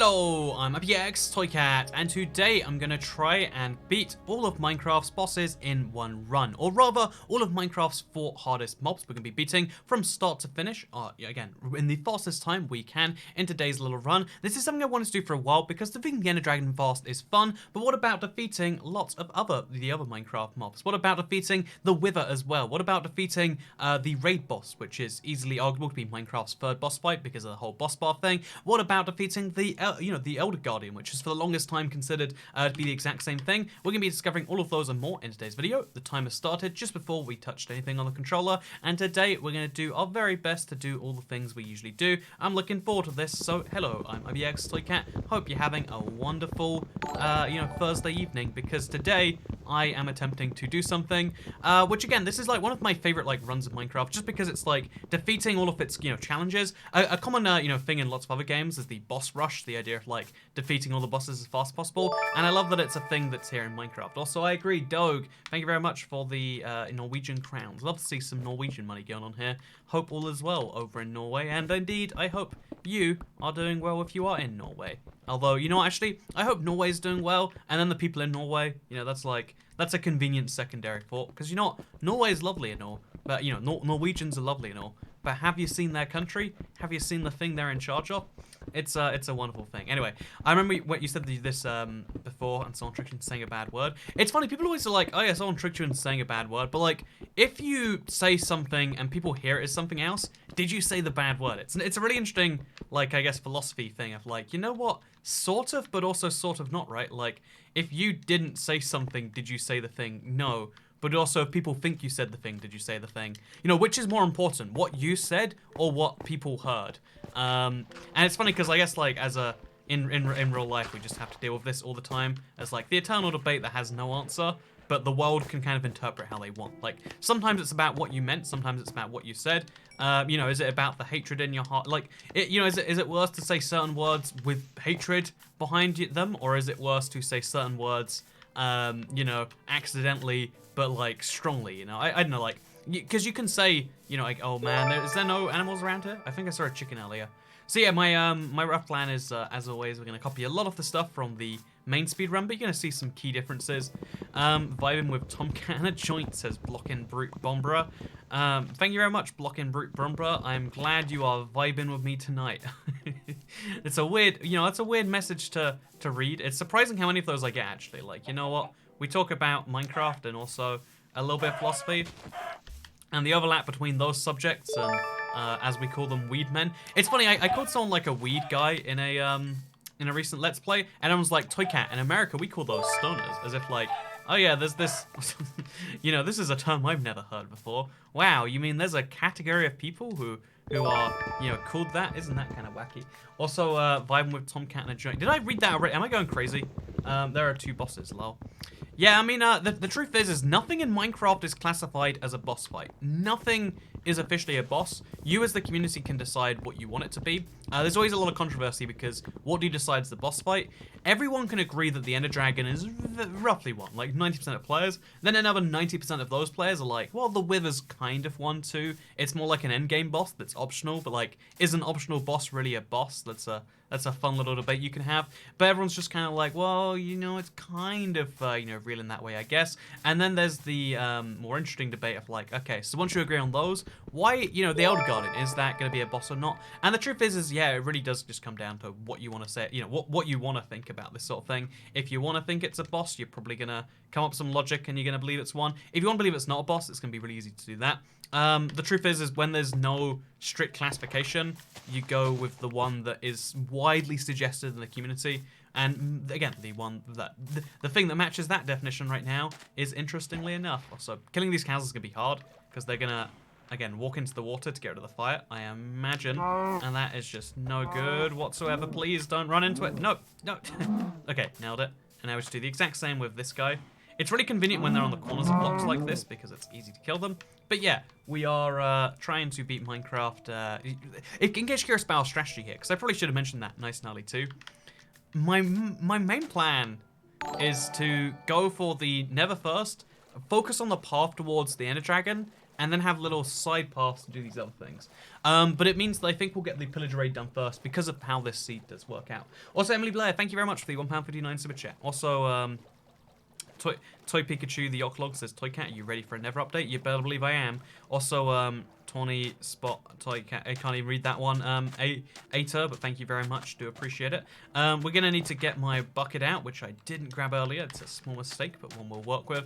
Hello, I'm AppyX Toycat, and today I'm gonna try and beat all of Minecraft's bosses in one run, or rather, all of Minecraft's 4 hardest mobs we're gonna be beating from start to finish. Again, in the fastest time we can in today's little run. This is something I wanted to do for a while because defeating the Ender Dragon fast is fun, but what about defeating lots of the other Minecraft mobs? What about defeating the Wither as well? What about defeating the raid boss, which is easily arguable to be Minecraft's third boss fight because of the whole boss bar thing? What about defeating the Elder Guardian, which is for the longest time considered to be the exact same thing? We're going to be discovering all of those and more in today's video. The timer started just before we touched anything on the controller, and today we're going to do our very best to do all the things we usually do. I'm looking forward to this, so hello, I'm AppyX Toycat. Hope you're having a wonderful, Thursday evening, because today I am attempting to do something, which again, this is like one of my favorite runs of Minecraft, just because it's like defeating all of its, challenges. A common, thing in lots of other games is the boss rush, the idea of like defeating all the bosses as fast as possible, and I love that it's a thing that's here in Minecraft. Also, I agree, Doge, thank you very much for the Norwegian crowns. Love to see some Norwegian money going on here. Hope all is well over in Norway, and indeed, I hope you are doing well if you are in Norway. Although, actually, I hope Norway's doing well, and then the people in Norway, that's a convenient secondary thought, because Norway is lovely and all, but Norwegians are lovely and all, but have you seen their country? Have you seen the thing they're in charge of? It's a wonderful thing. Anyway, I remember what you said this before, and someone tricked you into saying a bad word. It's funny, people always are like, oh yeah, someone tricked you into saying a bad word, but like, if you say something and people hear it as something else, did you say the bad word? It's a really interesting, I guess, philosophy thing of like, you know what, sort of, but also sort of not, right? Like, if you didn't say something, did you say the thing? No. But also, if people think you said the thing, did you say the thing? Which is more important, what you said or what people heard? And it's funny because I guess in real life we just have to deal with this all the time as the eternal debate that has no answer, but the world can kind of interpret how they want. Sometimes it's about what you meant, sometimes it's about what you said. Is it about the hatred in your heart? Is it worse to say certain words with hatred behind them, or is it worse to say certain words, accidentally but strongly? I don't know, because you can say, oh man, is there no animals around here? I think I saw a chicken earlier. So yeah, my rough plan is, as always, we're going to copy a lot of the stuff from the main speedrun, but you're going to see some key differences. Vibing with Tomcat and a joint, says Blockin' Brute Bombra. Thank you very much, Blockin' Brute Bombra. I'm glad you are vibing with me tonight. It's a weird, it's a weird message to read. It's surprising how many of those I get, actually. You know what? We talk about Minecraft and also a little bit of philosophy, and the overlap between those subjects and, as we call them, weed men. It's funny, I called someone a weed guy in a recent Let's Play, and everyone's like, Toycat, in America we call those stoners, as if oh yeah, there's this, this is a term I've never heard before. Wow, you mean there's a category of people who are, called that? Isn't that kind of wacky? Also, vibing with Tomcat and a joint. Did I read that already? Am I going crazy? There are 2 bosses, lol. Yeah, I mean, the truth is nothing in Minecraft is classified as a boss fight. Nothing is officially a boss. You as the community can decide what you want it to be. There's always a lot of controversy because what do you decide is the boss fight? Everyone can agree that the Ender Dragon is roughly one, 90% of players. Then another 90% of those players are like, well, the Wither's kind of one too. It's more like an endgame boss that's optional, but is an optional boss really a boss? That's a fun little debate you can have. But everyone's just kind of like, well, it's kind of, real in that way, I guess. And then there's the more interesting debate of okay, so once you agree on those, why, the Elder Guardian, is that going to be a boss or not? And the truth is yeah, it really does just come down to what you want to say, what you want to think about this sort of thing. If you want to think it's a boss, you're probably going to come up with some logic and you're going to believe it's one. If you want to believe it's not a boss, it's going to be really easy to do that. The truth is when there's no strict classification, you go with the one that is widely suggested in the community. And again, the thing that matches that definition right now is, interestingly enough, also killing these cows is gonna be hard because they're gonna, again, walk into the water to get rid of the fire, I imagine, and that is just no good whatsoever. Please don't run into it. No. Okay, nailed it. And now we just do the exact same with this guy. It's really convenient when they're on the corners of blocks like this because it's easy to kill them. But yeah, we are trying to beat Minecraft. In case you're curious about our strategy here, because I probably should have mentioned that nice and early too. My main plan is to go for the Nether first, focus on the path towards the Ender Dragon, and then have little side paths to do these other things. But it means that I think we'll get the pillager raid done first because of how this seed does work out. Also, Emily Blair, thank you very much for the £1.59 super chat. Also, Toy Pikachu, the Oclog says, Toy Cat, are you ready for a Nether update? You better believe I am. Also, Tawny Spot, Toy Cat, I can't even read that one. Ater, but thank you very much, do appreciate it. We're going to need to get my bucket out, which I didn't grab earlier. It's a small mistake, but one we'll work with.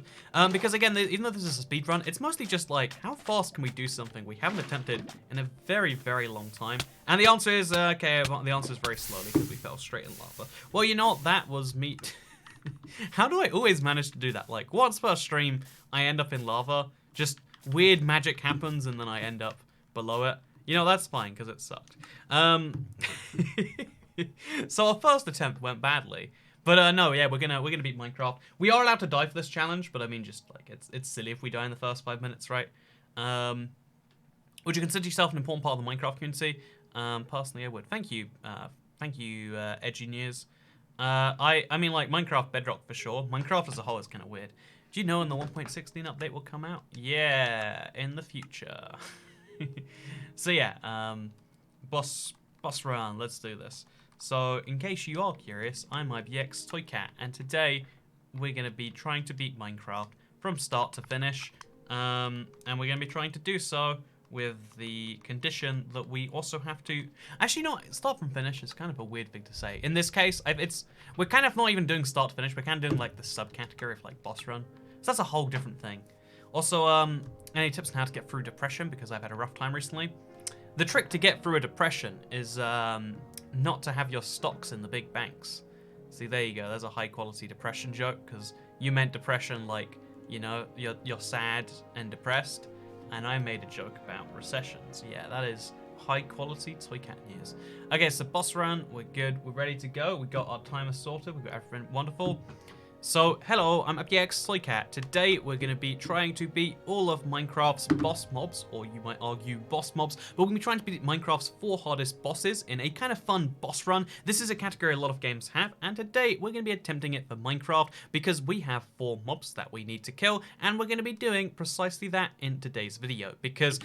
Because again, even though this is a speed run, it's mostly just like, how fast can we do something we haven't attempted in a very, very long time? And the answer is, okay, the answer is very slowly, because we fell straight in lava. Well, you know what, that was me. How do I always manage to do that? Like, once per stream, I end up in lava. Just weird magic happens, and then I end up below it. You know, that's fine, because it sucked. So our first attempt went badly. But no, yeah, we're gonna beat Minecraft. We are allowed to die for this challenge, but I mean, just like it's silly if we die in the first 5 minutes, right? Would you consider yourself an important part of the Minecraft community? Personally, I would. Thank you, Edgineers. I mean, like, Minecraft Bedrock for sure. Minecraft as a whole is kind of weird. Do you know when the 1.16 update will come out? Yeah, in the future. So yeah, boss run, let's do this. So, in case you are curious, I'm IBX Toycat, and today we're going to be trying to beat Minecraft from start to finish. And we're going to be trying to do so with the condition that we also have to... Actually, no, start from finish is kind of a weird thing to say. In this case, we're kind of not even doing start to finish. We're kind of doing, like, the subcategory of, like, boss run. So that's a whole different thing. Also, any tips on how to get through depression? Because I've had a rough time recently. The trick to get through a depression is not to have your stocks in the big banks. See, there you go. There's a high-quality depression joke, because you meant depression like, you know, you're sad and depressed. And I made a joke about recessions. Yeah, that is high-quality Toycat news. Okay, so boss run, we're good. We're ready to go. We got our timer sorted. We've got everything wonderful. So, hello, I'm UpYX Toycat. Today, we're going to be trying to beat all of Minecraft's boss mobs, or you might argue boss mobs, but we're going to be trying to beat Minecraft's 4 hardest bosses in a kind of fun boss run. This is a category a lot of games have, and today, we're going to be attempting it for Minecraft, because we have 4 mobs that we need to kill, and we're going to be doing precisely that in today's video, because,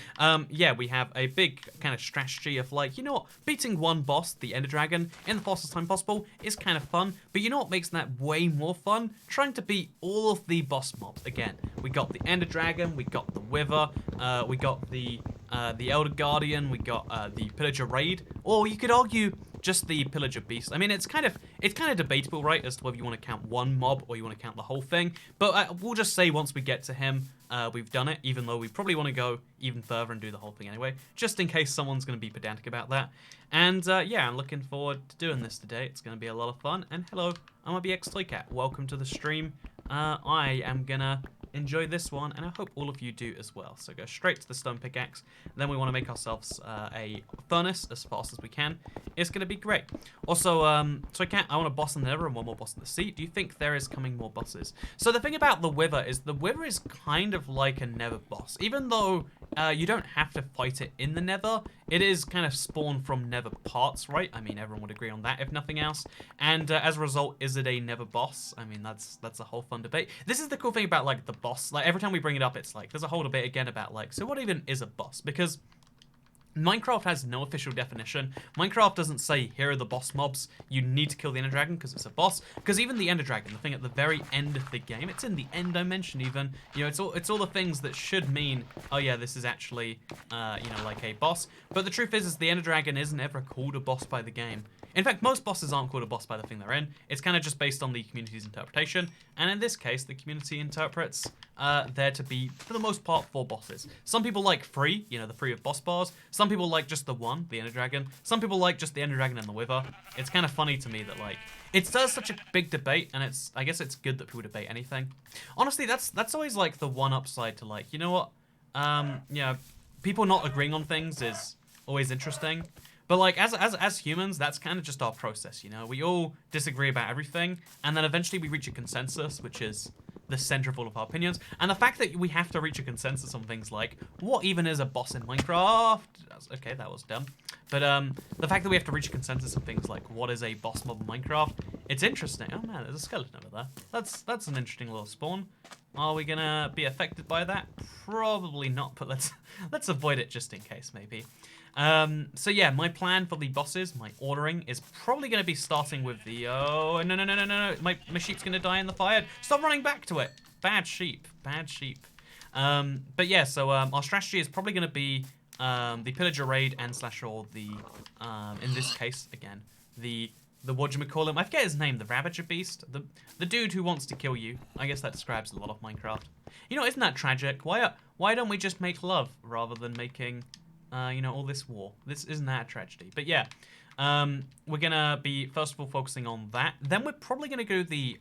yeah, we have a big kind of strategy of, like, you know what, beating one boss, the Ender Dragon, in the fastest time possible is kind of fun, but you know what makes that way more fun? Trying to beat all of the boss mobs. Again, we got the Ender Dragon, we got the Wither, we got the Elder Guardian, we got the Pillager Raid, or you could argue just the Pillager Beast. I mean, it's kind of debatable, right, as to whether you want to count one mob or you want to count the whole thing. But we'll just say once we get to him, we've done it, even though we probably want to go even further and do the whole thing anyway, just in case someone's going to be pedantic about that. And yeah, I'm looking forward to doing this today. It's going to be a lot of fun. And hello, I'm IBX Toycat. Welcome to the stream. I am going to enjoy this one, and I hope all of you do as well. So go straight to the stone pickaxe. Then we want to make ourselves a furnace as fast as we can. It's going to be great. Also, Toycat, I want a boss in the Nether and one more boss in the sea. Do you think there is coming more bosses? So the thing about the Wither is kind of like a Nether boss. Even though you don't have to fight it in the Nether, it is kind of spawned from Nether parts, right? I mean, everyone would agree on that, if nothing else. And as a result, is it a Nether boss? I mean, that's a whole fun debate. This is the cool thing about, like, the boss. Like, every time we bring it up, it's like, there's a whole debate again about, like, so what even is a boss? Because Minecraft has no official definition. Minecraft doesn't say, here are the boss mobs, you need to kill the Ender Dragon because it's a boss. Because even the Ender Dragon, the thing at the very end of the game, it's in the end dimension even, you know, it's all the things that should mean, oh yeah, this is actually, you know, like a boss. But the truth is the Ender Dragon isn't ever called a boss by the game. In fact, most bosses aren't called a boss by the thing they're in. It's kind of just based on the community's interpretation. And in this case, the community interprets there to be, for the most part, 4 bosses. Some people like 3, you know, the 3 of boss bars. Some people like just the 1, the Ender Dragon. Some people like just the Ender Dragon and the Wither. It's kind of funny to me that, like, it does such a big debate, and I guess it's good that people debate anything. Honestly, that's always, like, the one upside to, like, you know what? Yeah, people not agreeing on things is always interesting. But, like, as humans, that's kind of just our process, you know? We all disagree about everything, and then eventually we reach a consensus, which is the center of all of our opinions. And the fact that we have to reach a consensus on things like, what even is a boss in Minecraft? Okay, that was dumb. But the fact that we have to reach a consensus on things like, what is a boss mob in Minecraft? It's interesting. Oh, man, there's a skeleton over there. That's an interesting little spawn. Are we gonna be affected by that? Probably not, but let's avoid it just in case, maybe. So yeah, my plan for the bosses, my ordering, is probably going to be starting with the... Oh, no. My sheep's going to die in the fire. Stop running back to it. Bad sheep. Bad sheep. But yeah, so our strategy is probably going to be the Pillager Raid and / or the... in this case, again, the whatchamacallit, I forget his name, the Ravager Beast? The dude who wants to kill you. I guess that describes a lot of Minecraft. You know, isn't that tragic? Why don't we just make love rather than making... you know, all this war. This isn't that a tragedy. But yeah, we're gonna be first of all focusing on that. Then we're probably gonna go the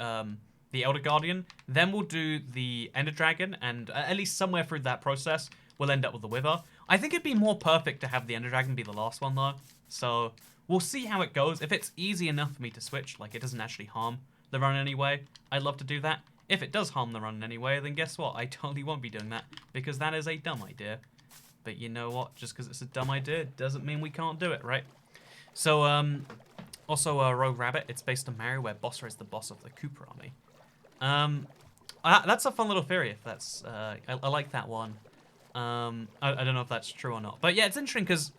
Elder Guardian. Then we'll do the Ender Dragon, and at least somewhere through that process, we'll end up with the Wither. I think it'd be more perfect to have the Ender Dragon be the last one though. So we'll see how it goes. If it's easy enough for me to switch, like it doesn't actually harm the run anyway, I'd love to do that. If it does harm the run in any way, then guess what? I totally won't be doing that because that is a dumb idea. But you know what? Just because it's a dumb idea doesn't mean we can't do it, right? So, also Rogue Rabbit. It's based on Mario, where Bossa is the boss of the Cooper army. That's a fun little theory. If that's, I like that one. I don't know if that's true or not. But yeah, it's interesting because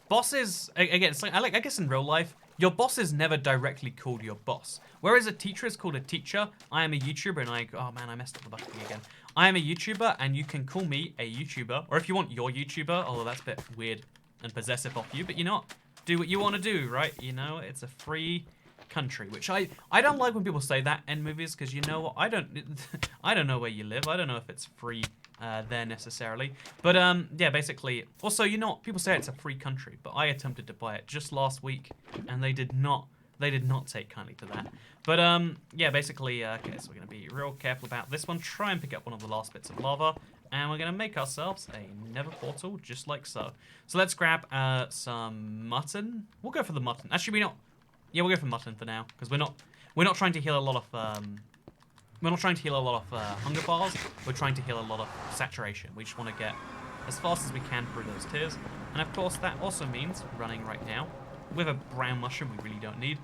bosses, again, it's like, I guess in real life, your boss is never directly called your boss. Whereas a teacher is called a teacher. I am a YouTuber and oh man, I messed up the button again. I am a YouTuber and you can call me a YouTuber. Or if you want your YouTuber, although that's a bit weird and possessive of you, but you know what? Do what you want to do, right? You know, it's a free country, which I don't like when people say that in movies because you know what? I don't know where you live. I don't know if it's free there necessarily. But yeah, basically, also, you know, people say it's a free country, but I attempted to buy it just last week and they did not take kindly to that. But yeah, basically, okay, so we're gonna be real careful about this one. Try and pick up one of the last bits of lava, and we're gonna make ourselves a nether portal, just like so. So let's grab some mutton. We'll go for the mutton. Actually, yeah, we'll go for mutton for now, because we're not trying to heal a lot of hunger bars. We're trying to heal a lot of saturation. We just want to get as fast as we can through those tiers, and of course that also means running right now with a brown mushroom we really don't need,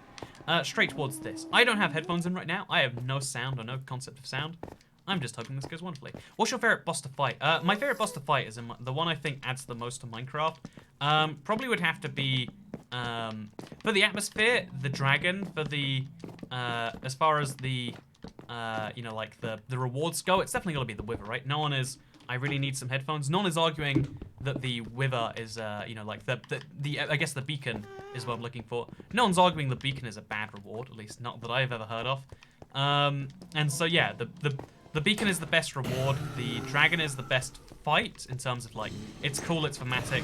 straight towards this. I don't have headphones in right now. I have no sound or no concept of sound. I'm just hoping this goes wonderfully. What's your favorite boss to fight? My favorite boss to fight is the one I think adds the most to Minecraft. Probably would have to be, for the atmosphere, the dragon. For the, as far as the, you know, like the rewards go, it's definitely got to be the Wither, right? No one is, I really need some headphones. No one is arguing that the Wither is, you know, like the I guess the beacon is what I'm looking for. No one's arguing the beacon is a bad reward, at least not that I've ever heard of. And so yeah, the beacon is the best reward. The dragon is the best fight in terms of like, it's cool, it's thematic.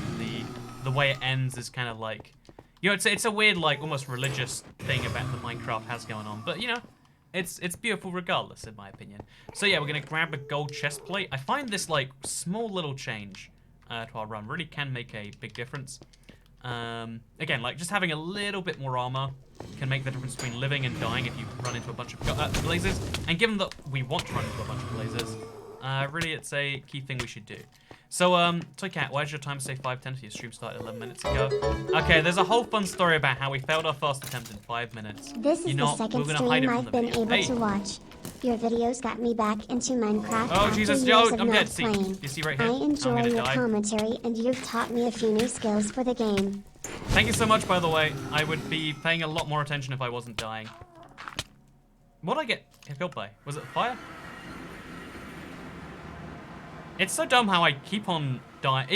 The way it ends is kind of like, you know, it's a weird like almost religious thing about the Minecraft has going on, but you know, it's beautiful regardless, in my opinion. So yeah, we're gonna grab a gold chest plate. I find this like small little change to our run really can make a big difference. Again, like just having a little bit more armor can make the difference between living and dying if you run into a bunch of blazes. And given that we want to run into a bunch of blazes, really it's a key thing we should do. So, Toycat, why did your timer say 5:10 if your stream started 11 minutes ago? Okay, there's a whole fun story about how we failed our first attempt in 5 minutes. This is the second stream I've been able to watch. Your videos got me back into Minecraft oh, after Jesus, years yo, of I'm not dead. playing. You see right here? I enjoy your die. commentary, and you've taught me a few new skills for the game. Thank you so much, by the way. I would be paying a lot more attention if I wasn't dying. What did I get killed by? Was it fire? It's so dumb how I keep on dying.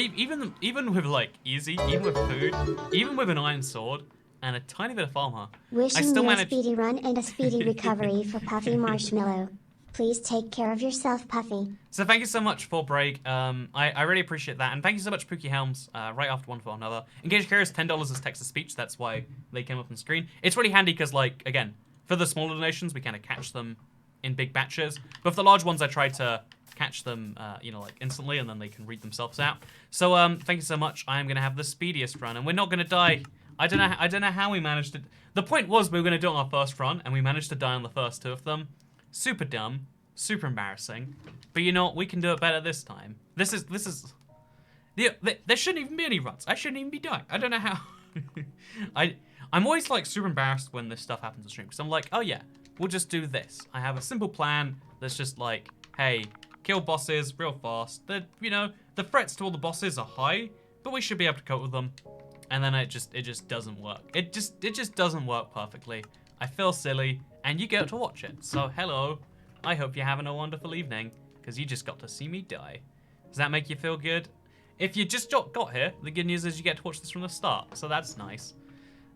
Even with like easy, even with food, even with an iron sword and a tiny bit of armor, Wishing you a speedy run and a speedy recovery for Puffy Marshmallow. Please take care of yourself, Puffy. So thank you so much for break. I really appreciate that, and thank you so much, Pookie Helms. Right after one for another. Engage Curious, $10 as text to speech. That's why they came up on screen. It's really handy because, like, again, for the smaller donations, we kind of catch them in big batches. But for the large ones, I try to catch them, you know, like instantly, and then they can read themselves out. So thank you so much. I am gonna have the speediest run, and we're not gonna die. I don't know how we managed it. The point was we were gonna do it on our first run, and we managed to die on the first two of them. Super dumb, super embarrassing. But you know what? We can do it better this time. This is. Yeah, there shouldn't even be any runs. I shouldn't even be dying. I don't know how. I'm always like super embarrassed when this stuff happens on stream because I'm like, oh yeah, we'll just do this. I have a simple plan that's just like hey, kill bosses real fast. You know, the threats to all the bosses are high, but we should be able to cope with them. And then it just doesn't work. It just doesn't work perfectly. I feel silly, and you get to watch it. So hello, I hope you're having a wonderful evening, because you just got to see me die. Does that make you feel good? If you just got here, the good news is you get to watch this from the start, so that's nice.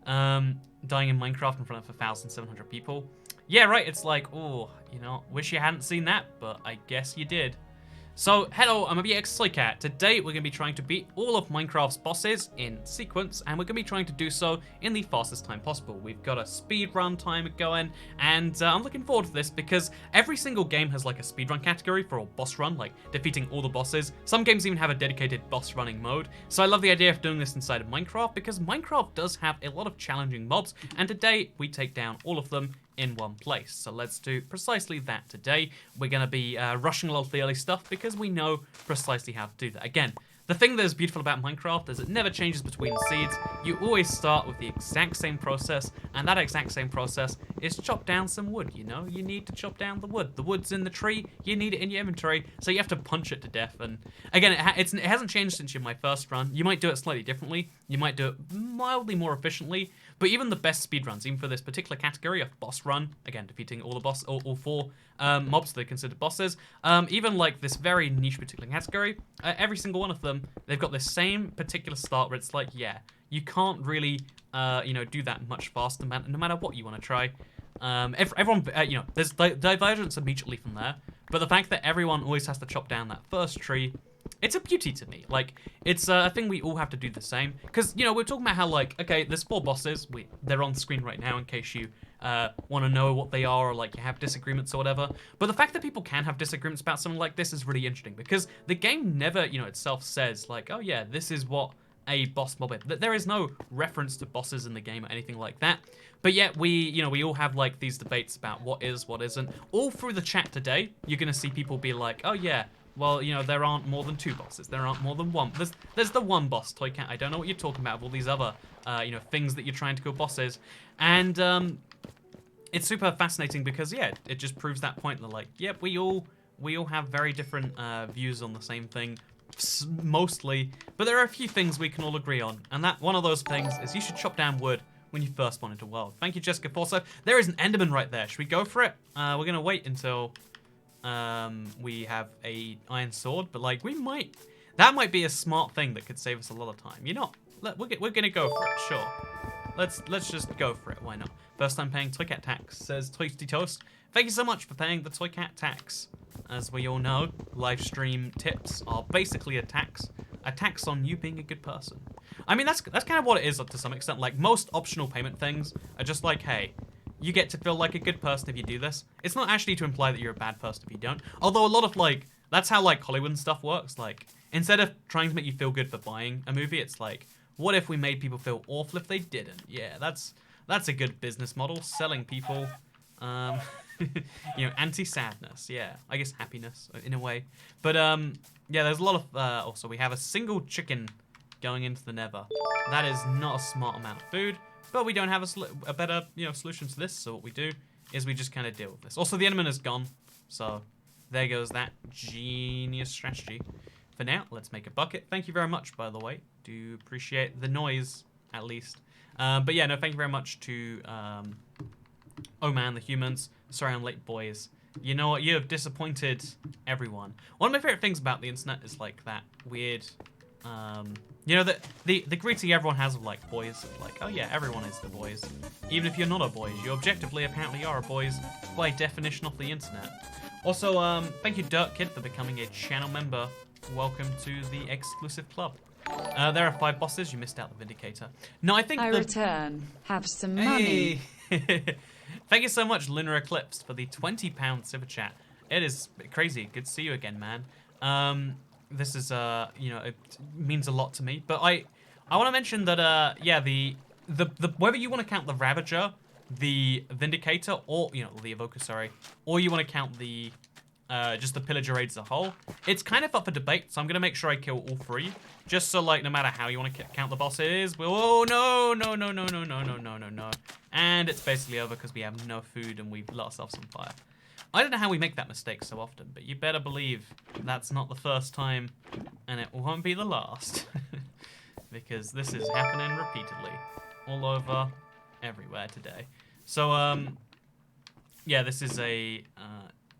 Dying in Minecraft in front of 1,700 people. Yeah, right, it's like, oh, you know, wish you hadn't seen that, but I guess you did. So, hello, I'm BXSoyCat. Today, we're going to be trying to beat all of Minecraft's bosses in sequence, and we're going to be trying to do so in the fastest time possible. We've got a speedrun timer going, and I'm looking forward to this because every single game has like a speedrun category for a boss run, like defeating all the bosses. Some games even have a dedicated boss running mode. So I love the idea of doing this inside of Minecraft because Minecraft does have a lot of challenging mobs, and today, we take down all of them in one place. So let's do precisely that today. We're going to be rushing a lot of the early stuff because we know precisely how to do that. Again, the thing that is beautiful about Minecraft is it never changes between seeds. You always start with the exact same process, and that exact same process is chop down some wood, you know? You need to chop down the wood. The wood's in the tree, you need it in your inventory, so you have to punch it to death. And again, it hasn't changed since my first run. You might do it slightly differently. You might do it mildly more efficiently, but even the best speedruns, even for this particular category of boss run, again, defeating all the all four mobs that are considered bosses, even like this very niche particular category, every single one of them, they've got this same particular start where it's like, yeah, you can't really, you know, do that much faster no matter what you want to try. Everyone, you know, there's divergence immediately from there, but the fact that everyone always has to chop down that first tree, it's a beauty to me. Like, it's a thing we all have to do the same. Because, you know, we're talking about how, like, okay, there's 4 bosses. They're on screen right now in case you want to know what they are or, like, you have disagreements or whatever. But the fact that people can have disagreements about something like this is really interesting. Because the game never, you know, itself says, like, oh, yeah, this is what a boss mob is. There is no reference to bosses in the game or anything like that. But yet we all have, like, these debates about what is, what isn't. All through the chat today, you're going to see people be like, oh, yeah, well, you know, there aren't more than 2 bosses. There aren't more than 1. There's the one boss, Toycat. I don't know what you're talking about, all these other, you know, things that you're trying to kill bosses. And it's super fascinating because, yeah, it just proves that point that, like, yep, we all have very different views on the same thing, mostly. But there are a few things we can all agree on. And that one of those things is you should chop down wood when you first spawn into the world. Thank you, Jessica Forso. There is an Enderman right there. Should we go for it? We're going to wait until we have a iron sword, but like that might be a smart thing that could save us a lot of time. You know, we're gonna go for it, sure. Let's just go for it. Why not? First time paying Toycat tax, says Toasty Toast. Thank you so much for paying the Toycat tax. As we all know, live stream tips are basically a tax on you being a good person. I mean, that's kind of what it is to some extent. Like most optional payment things are just like, hey, you get to feel like a good person if you do this. It's not actually to imply that you're a bad person if you don't. Although a lot of, like, that's how, like, Hollywood and stuff works. Like, instead of trying to make you feel good for buying a movie, it's like, what if we made people feel awful if they didn't? Yeah, that's a good business model. Selling people, you know, anti-sadness. Yeah, I guess happiness in a way. But, yeah, there's a lot of, also we have a single chicken going into the Nether. That is not a smart amount of food. But we don't have a better, you know, solution to this, so what we do is we just kind of deal with this. Also, the Enderman is gone, so there goes that genius strategy. For now, let's make a bucket. Thank you very much, by the way. Do appreciate the noise, at least. But yeah, no, thank you very much to, oh man, the humans. Sorry I'm late, boys. You know what? You have disappointed everyone. One of my favorite things about the internet is, like, that weird... you know, the greeting everyone has of, like, boys, like, oh yeah, everyone is the boys. Even if you're not a boys, you objectively apparently are a boys by definition of the internet. Also, thank you, Dirt Kid, for becoming a channel member. Welcome to the exclusive club. There are 5 bosses. You missed out the Vindicator. No, I think I return. Have some money. Thank you so much, Lunar Eclipse, for the £20 super chat. It is crazy. Good to see you again, man. This is, you know, it means a lot to me. But I want to mention that, yeah, the whether you want to count the Ravager, the Vindicator, or, you know, the Evoker, sorry, or you want to count the, just the Pillager raids as a whole, it's kind of up for debate, so I'm going to make sure I kill all 3, just so, like, no matter how you want to count the bosses, oh, no. And it's basically over because we have no food and we've lit ourselves on fire. I don't know how we make that mistake so often, but you better believe that's not the first time, and it won't be the last. Because this is happening repeatedly. All over, everywhere today. So, yeah, this is a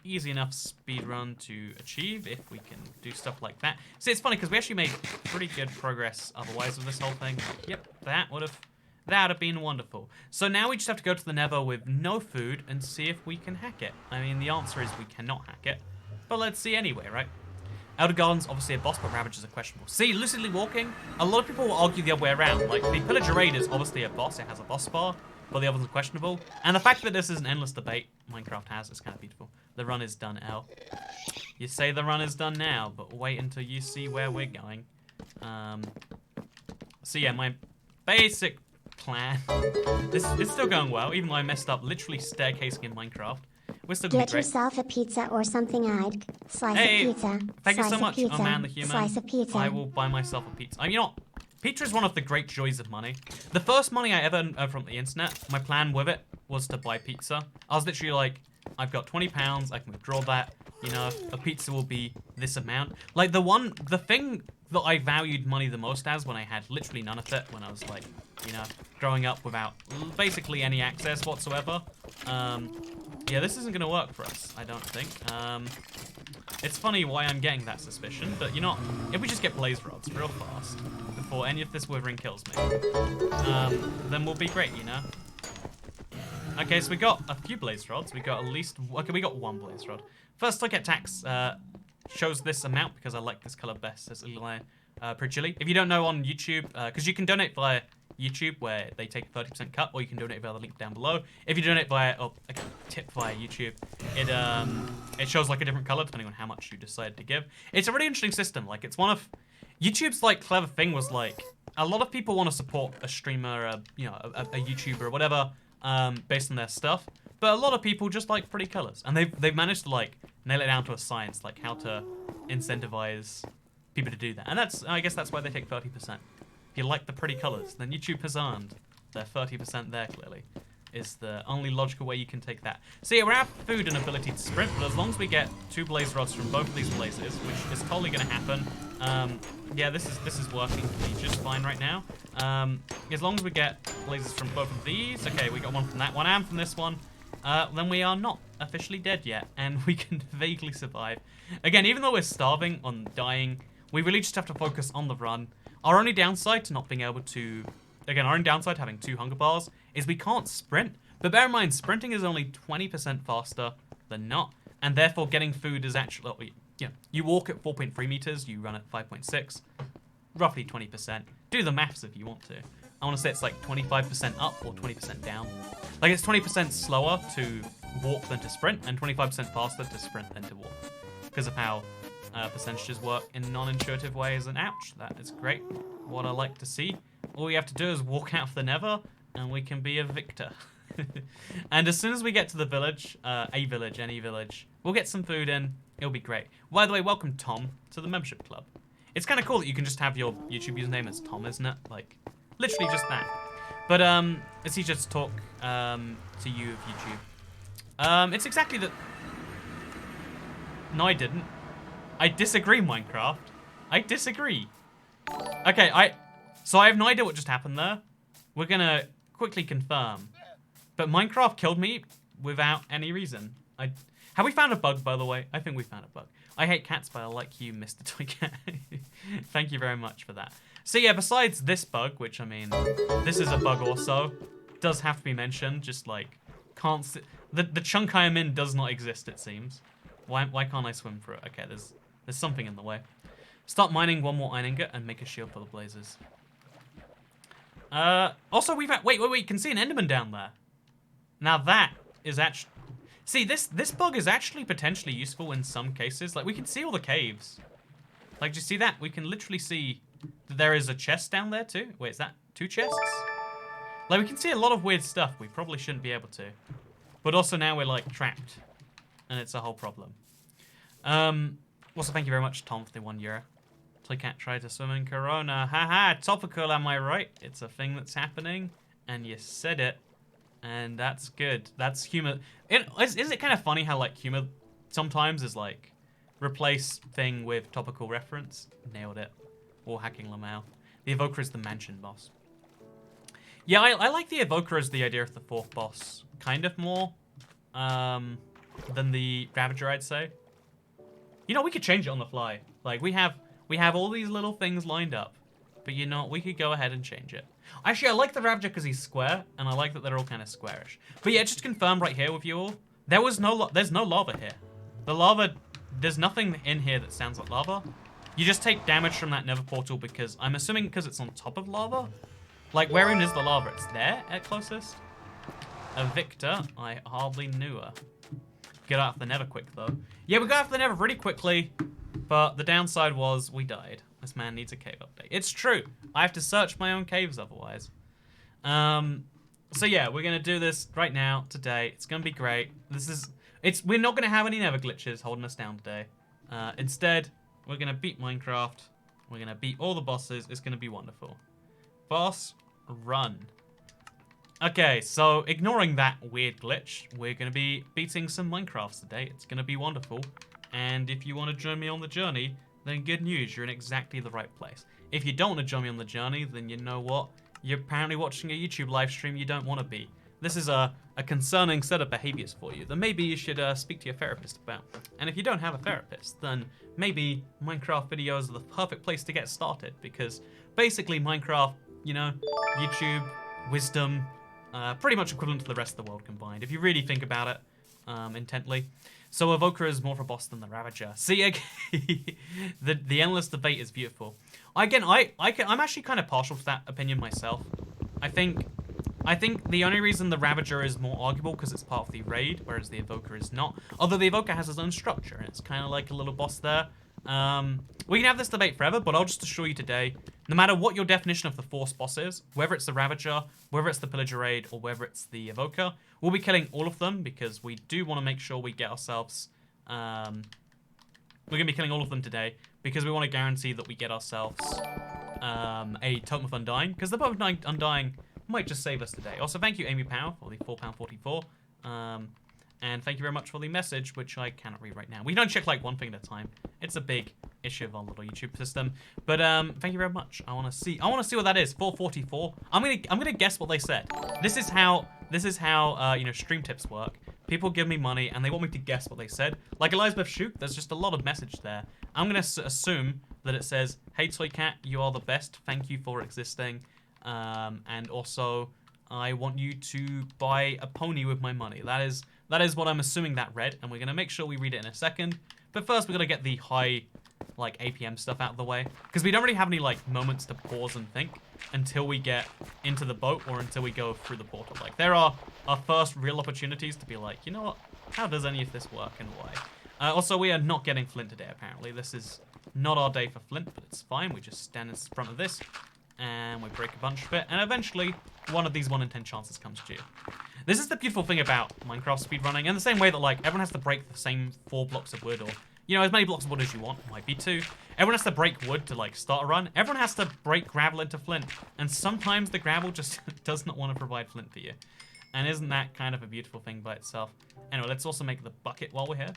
easy enough speed run to achieve if we can do stuff like that. See, it's funny because we actually made pretty good progress otherwise with this whole thing. Yep, that would have been wonderful. So now we just have to go to the Nether with no food and see if we can hack it. I mean, the answer is we cannot hack it, but let's see anyway, right? Elder Garden's obviously a boss, but Ravagers are questionable. See, lucidly walking, a lot of people will argue the other way around. Like, the Pillager Raid is obviously a boss, it has a boss bar, but the others are questionable. And the fact that this is an endless debate Minecraft has is kind of beautiful. The run is done, L. You say the run is done now, but wait until you see where we're going. So yeah, my basic plan. This is still going well, even though I messed up literally staircasing in Minecraft. We're still gonna be Get great. yourself a pizza or something, I'd. Slice Hey, of pizza. thank you Slice so of much, pizza. oh man, the human. Slice of pizza. I will buy myself a pizza. You know what? Pizza is one of the great joys of money. The first money I ever earned from the internet, my plan with it was to buy pizza. I was literally like, I've got £20, I can withdraw that. You know, a pizza will be this amount. Like the thing that I valued money the most as when I had literally none of it, when I was like, you know, growing up without basically any access whatsoever. Yeah, this isn't gonna work for us, I don't think. It's funny why I'm getting that suspicion, but you know, if we just get blaze rods real fast before any of this withering kills me, then we'll be great, you know? Okay, so we got a few blaze rods. We got at least, okay, we got one blaze rod. First look at tax shows this amount because I like this color best. It's a little pretty chilly. If you don't know on YouTube, because you can donate via YouTube where they take a 30% cut, or you can donate via the link down below. If you donate via, okay, tip via YouTube, it shows like a different color depending on how much you decide to give. It's a really interesting system. Like, it's one of YouTube's like clever thing was like a lot of people want to support a streamer, you know, a YouTuber or whatever, based on their stuff. But a lot of people just like pretty colors, and they've managed to like nail it down to a science, like how to incentivize people to do that. And I guess that's why they take 30%. If you like the pretty colors, then YouTube has earned their 30% there, clearly. Is the only logical way you can take that. So yeah, we have food and ability to sprint, but as long as we get 2 blaze rods from both of these blazes, which is totally going to happen, yeah, this is working for me just fine right now. As long as we get blazes from both of these, okay, we got one from that one and from this one, then we are not officially dead yet, and we can vaguely survive. Again, even though we're starving on dying, we really just have to focus on the run. Our only downside to not being able to, again, our only downside to having 2 hunger bars is we can't sprint. But bear in mind, sprinting is only 20% faster than not, and therefore getting food is actually, you know, you walk at 4.3 meters, you run at 5.6, roughly 20%. Do the maths if you want to. I want to say it's like 25% up or 20% down. Like, it's 20% slower to walk than to sprint, and 25% faster to sprint than to walk, because of how percentages work in non-intuitive ways, and ouch, that is great. What I like to see. All we have to do is walk out of the Nether, and we can be a victor. And as soon as we get to the village, any village, we'll get some food in. It'll be great. By the way, welcome Tom to the membership club. It's kind of cool that you can just have your YouTube username as Tom, isn't it? Like, literally just that. But it's easier to talk to you of YouTube. It's exactly that. No, I didn't. I disagree, Minecraft. I disagree. Okay, so I have no idea what just happened there. We're gonna quickly confirm. But Minecraft killed me without any reason. Have we found a bug, by the way? I think we found a bug. I hate cats, but I like you, Mr. Toy Cat. Thank you very much for that. So yeah, besides this bug, which I mean, this is a bug also, does have to be mentioned. Just like, the chunk I am in does not exist, it seems. Why can't I swim through it? Okay, there's something in the way. Start mining 1 more iron ingot and make a shield for the blazes. Also we've had, wait, you can see an enderman down there. Now that is actually, see, this bug is actually potentially useful in some cases. Like, we can see all the caves. Like, do you see that? We can literally see that there is a chest down there too. Wait, is that 2 chests? Like, we can see a lot of weird stuff we probably shouldn't be able to. But also now we're like trapped. And it's a whole problem. Also, thank you very much, Tom, for the €1. Toycat tried to swim in Corona. Haha, topical, am I right? It's a thing that's happening. And you said it. And that's good. That's humor. Is it kind of funny how like humor sometimes is like replace thing with topical reference? Nailed it. Or hacking Lamau. The Evoker is the mansion boss. Yeah, I like the Evoker as the idea of the fourth boss kind of more than the Ravager, I'd say. You know, we could change it on the fly. Like we have all these little things lined up, but you know, we could go ahead and change it. Actually, I like the Ravager because he's square, and I like that they're all kind of squarish. But yeah, just to confirm right here with you all, there's no lava here. The lava, there's nothing in here that sounds like lava. You just take damage from that nether portal because I'm assuming because it's on top of lava. Like, wherein is the lava? It's there at closest. A Victor, I hardly knew her. Get out of the nether quick, though. Yeah, we got out of the nether really quickly, but the downside was we died. This man needs a cave update. It's true. I have to search my own caves otherwise. So yeah, we're going to do this right now, today. It's going to be great. We're not going to have any nether glitches holding us down today. Instead, we're going to beat Minecraft. We're going to beat all the bosses. It's going to be wonderful. Boss, run. Okay, so ignoring that weird glitch, we're going to be beating some Minecrafts today. It's going to be wonderful. And if you want to join me on the journey, then good news, you're in exactly the right place. If you don't want to join me on the journey, then you know what? You're apparently watching a YouTube live stream you don't want to be. This is a concerning set of behaviors for you that maybe you should speak to your therapist about. And if you don't have a therapist, then maybe Minecraft videos are the perfect place to get started, because basically Minecraft, you know, YouTube, wisdom, pretty much equivalent to the rest of the world combined, if you really think about it intently. So Evoker is more of a boss than the Ravager. See, again, the endless debate is beautiful. Again, I'm actually kind of partial to that opinion myself. I think the only reason the Ravager is more arguable because it's part of the raid, whereas the Evoker is not. Although the Evoker has its own structure, and it's kind of like a little boss there. We can have this debate forever, but I'll just assure you today, no matter what your definition of the Force boss is, whether it's the Ravager, whether it's the Pillager Raid, or whether it's the Evoker, we'll be killing all of them because we do want to make sure we get ourselves... we're going to be killing all of them today because we want to guarantee that we get ourselves a Totem of Undying, because the Totem of Undying might just save us today. Also, thank you, Amy Power, for the £4.44. And thank you very much for the message, which I cannot read right now. We don't check like one thing at a time. It's a big issue of our little YouTube system. But thank you very much. I want to see what that is. 444. I'm gonna guess what they said. This is how you know, stream tips work. People give me money and they want me to guess what they said. Like Elizabeth Shoot, there's just a lot of message there. I'm gonna assume that it says, "Hey Toy Cat, you are the best. Thank you for existing. And also, I want you to buy a pony with my money." That is what I'm assuming that read, and we're gonna make sure we read it in a second. But first, we're gonna get the high, like, APM stuff out of the way, because we don't really have any like moments to pause and think until we get into the boat or until we go through the portal. Like, there are our first real opportunities to be like, you know what? How does any of this work and why? Also, we are not getting flint today. Apparently, this is not our day for flint, but it's fine. We just stand in front of this. And we break a bunch of it, and eventually, one of these 1 in 10 chances comes due. This is the beautiful thing about Minecraft speedrunning, in the same way that, like, everyone has to break the same 4 blocks of wood, or, you know, as many blocks of wood as you want, might be 2. Everyone has to break wood to, like, start a run. Everyone has to break gravel into flint, and sometimes the gravel just does not want to provide flint for you. And isn't that kind of a beautiful thing by itself? Anyway, let's also make the bucket while we're here.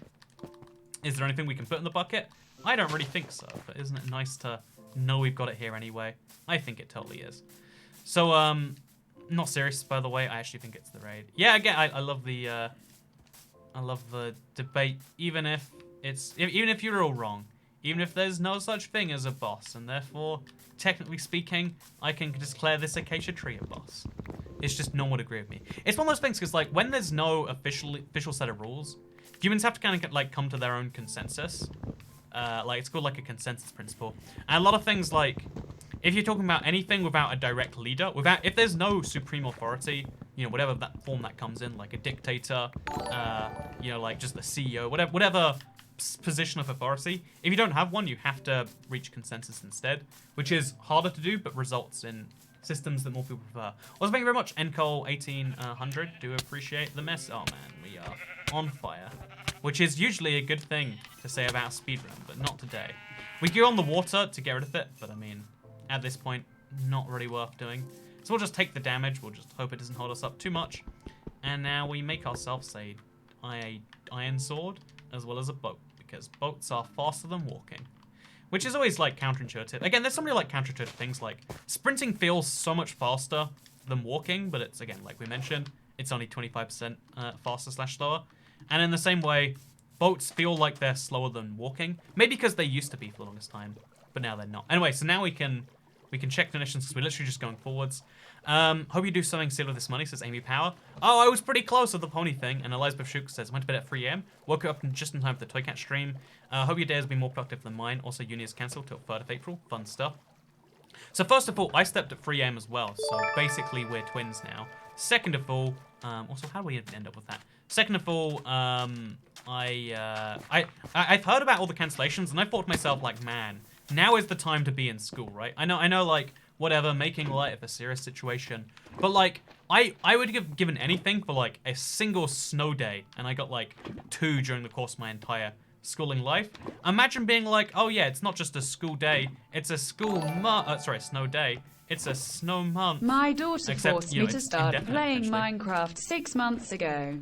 Is there anything we can put in the bucket? I don't really think so, but isn't it nice to know we've got it here anyway? I think it totally is. So, not serious, by the way. I actually think it's the raid. Yeah, again, I love the debate, even if you're all wrong, even if there's no such thing as a boss, and therefore, technically speaking, I can declare this acacia tree a boss. It's just no one would agree with me. It's one of those things because, like, when there's no official set of rules, humans have to kind of like come to their own consensus. Like, it's called like a consensus principle. And a lot of things, like, if you're talking about anything without a direct leader, if there's no supreme authority, you know, whatever that form that comes in, like a dictator, you know, like just the CEO, whatever position of authority, if you don't have one, you have to reach consensus instead, which is harder to do, but results in systems that more people prefer. Also, thank you very much, Encol1800. Do appreciate the mess. Oh man, we are on fire. Which is usually a good thing to say about speedrun, but not today. We go on the water to get rid of it, but I mean, at this point, not really worth doing. So we'll just take the damage, we'll just hope it doesn't hold us up too much. And now we make ourselves a iron sword as well as a boat, because boats are faster than walking. Which is always, like, counterintuitive. Again, there's so many, like, counterintuitive things, like, sprinting feels so much faster than walking, but it's, again, like we mentioned, it's only 25% faster / slower. And in the same way, boats feel like they're slower than walking. Maybe because they used to be for the longest time, but now they're not. Anyway, so now we can check donations because we're literally just going forwards. Hope you do something silly with this money, says Amy Power. Oh, I was pretty close with the pony thing. And Elizabeth Shook says, went to bed at 3 AM. Woke up just in time for the Toy Cat stream. Hope your day has been more productive than mine. Also, uni is cancelled till 3rd of April. Fun stuff. So first of all, I slept at 3 AM as well. So basically, we're twins now. Second of all, also, how do we end up with that? Second of all, I've heard about all the cancellations, and I thought to myself, like, man, now is the time to be in school, right? I know, like, whatever, making light of a serious situation. But, like, I would have given anything for, like, a single snow day, and I got, like, 2 during the course of my entire schooling life. Imagine being like, oh, yeah, it's not just a school day, it's a snow day. It's a snow month. My daughter forced me to start playing Minecraft 6 months ago.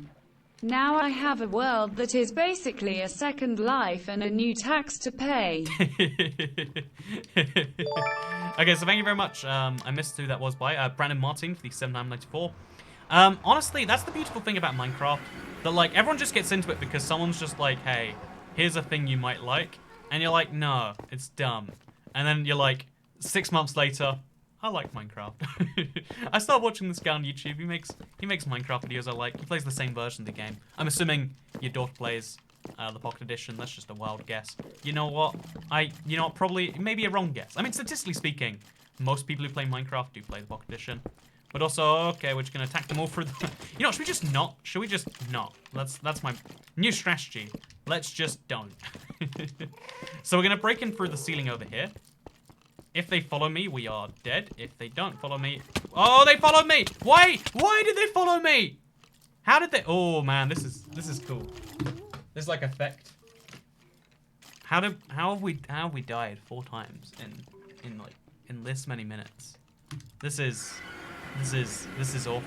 Now I have a world that is basically a second life and a new tax to pay. Okay, so thank you very much. I missed who that was by. Brandon Martin for the 7994. Honestly, that's the beautiful thing about Minecraft. That, like, everyone just gets into it because someone's just like, hey, here's a thing you might like. And you're like, no, it's dumb. And then you're like, 6 months later, I like Minecraft. I started watching this guy on YouTube. He makes Minecraft videos I like. He plays the same version of the game. I'm assuming your daughter plays the Pocket Edition. That's just a wild guess. You know what? Probably, maybe a wrong guess. I mean, statistically speaking, most people who play Minecraft do play the Pocket Edition. But also, okay, we're just gonna attack them all through the... You know, should we just not? Should we just not? That's my new strategy. Let's just don't. So we're gonna break in through the ceiling over here. If they follow me, we are dead. If they don't follow me... Oh, they followed me! Why did they follow me? How did they... Oh, man, this is cool. This, like, effect. How have we died 4 times in this many minutes? This is awful.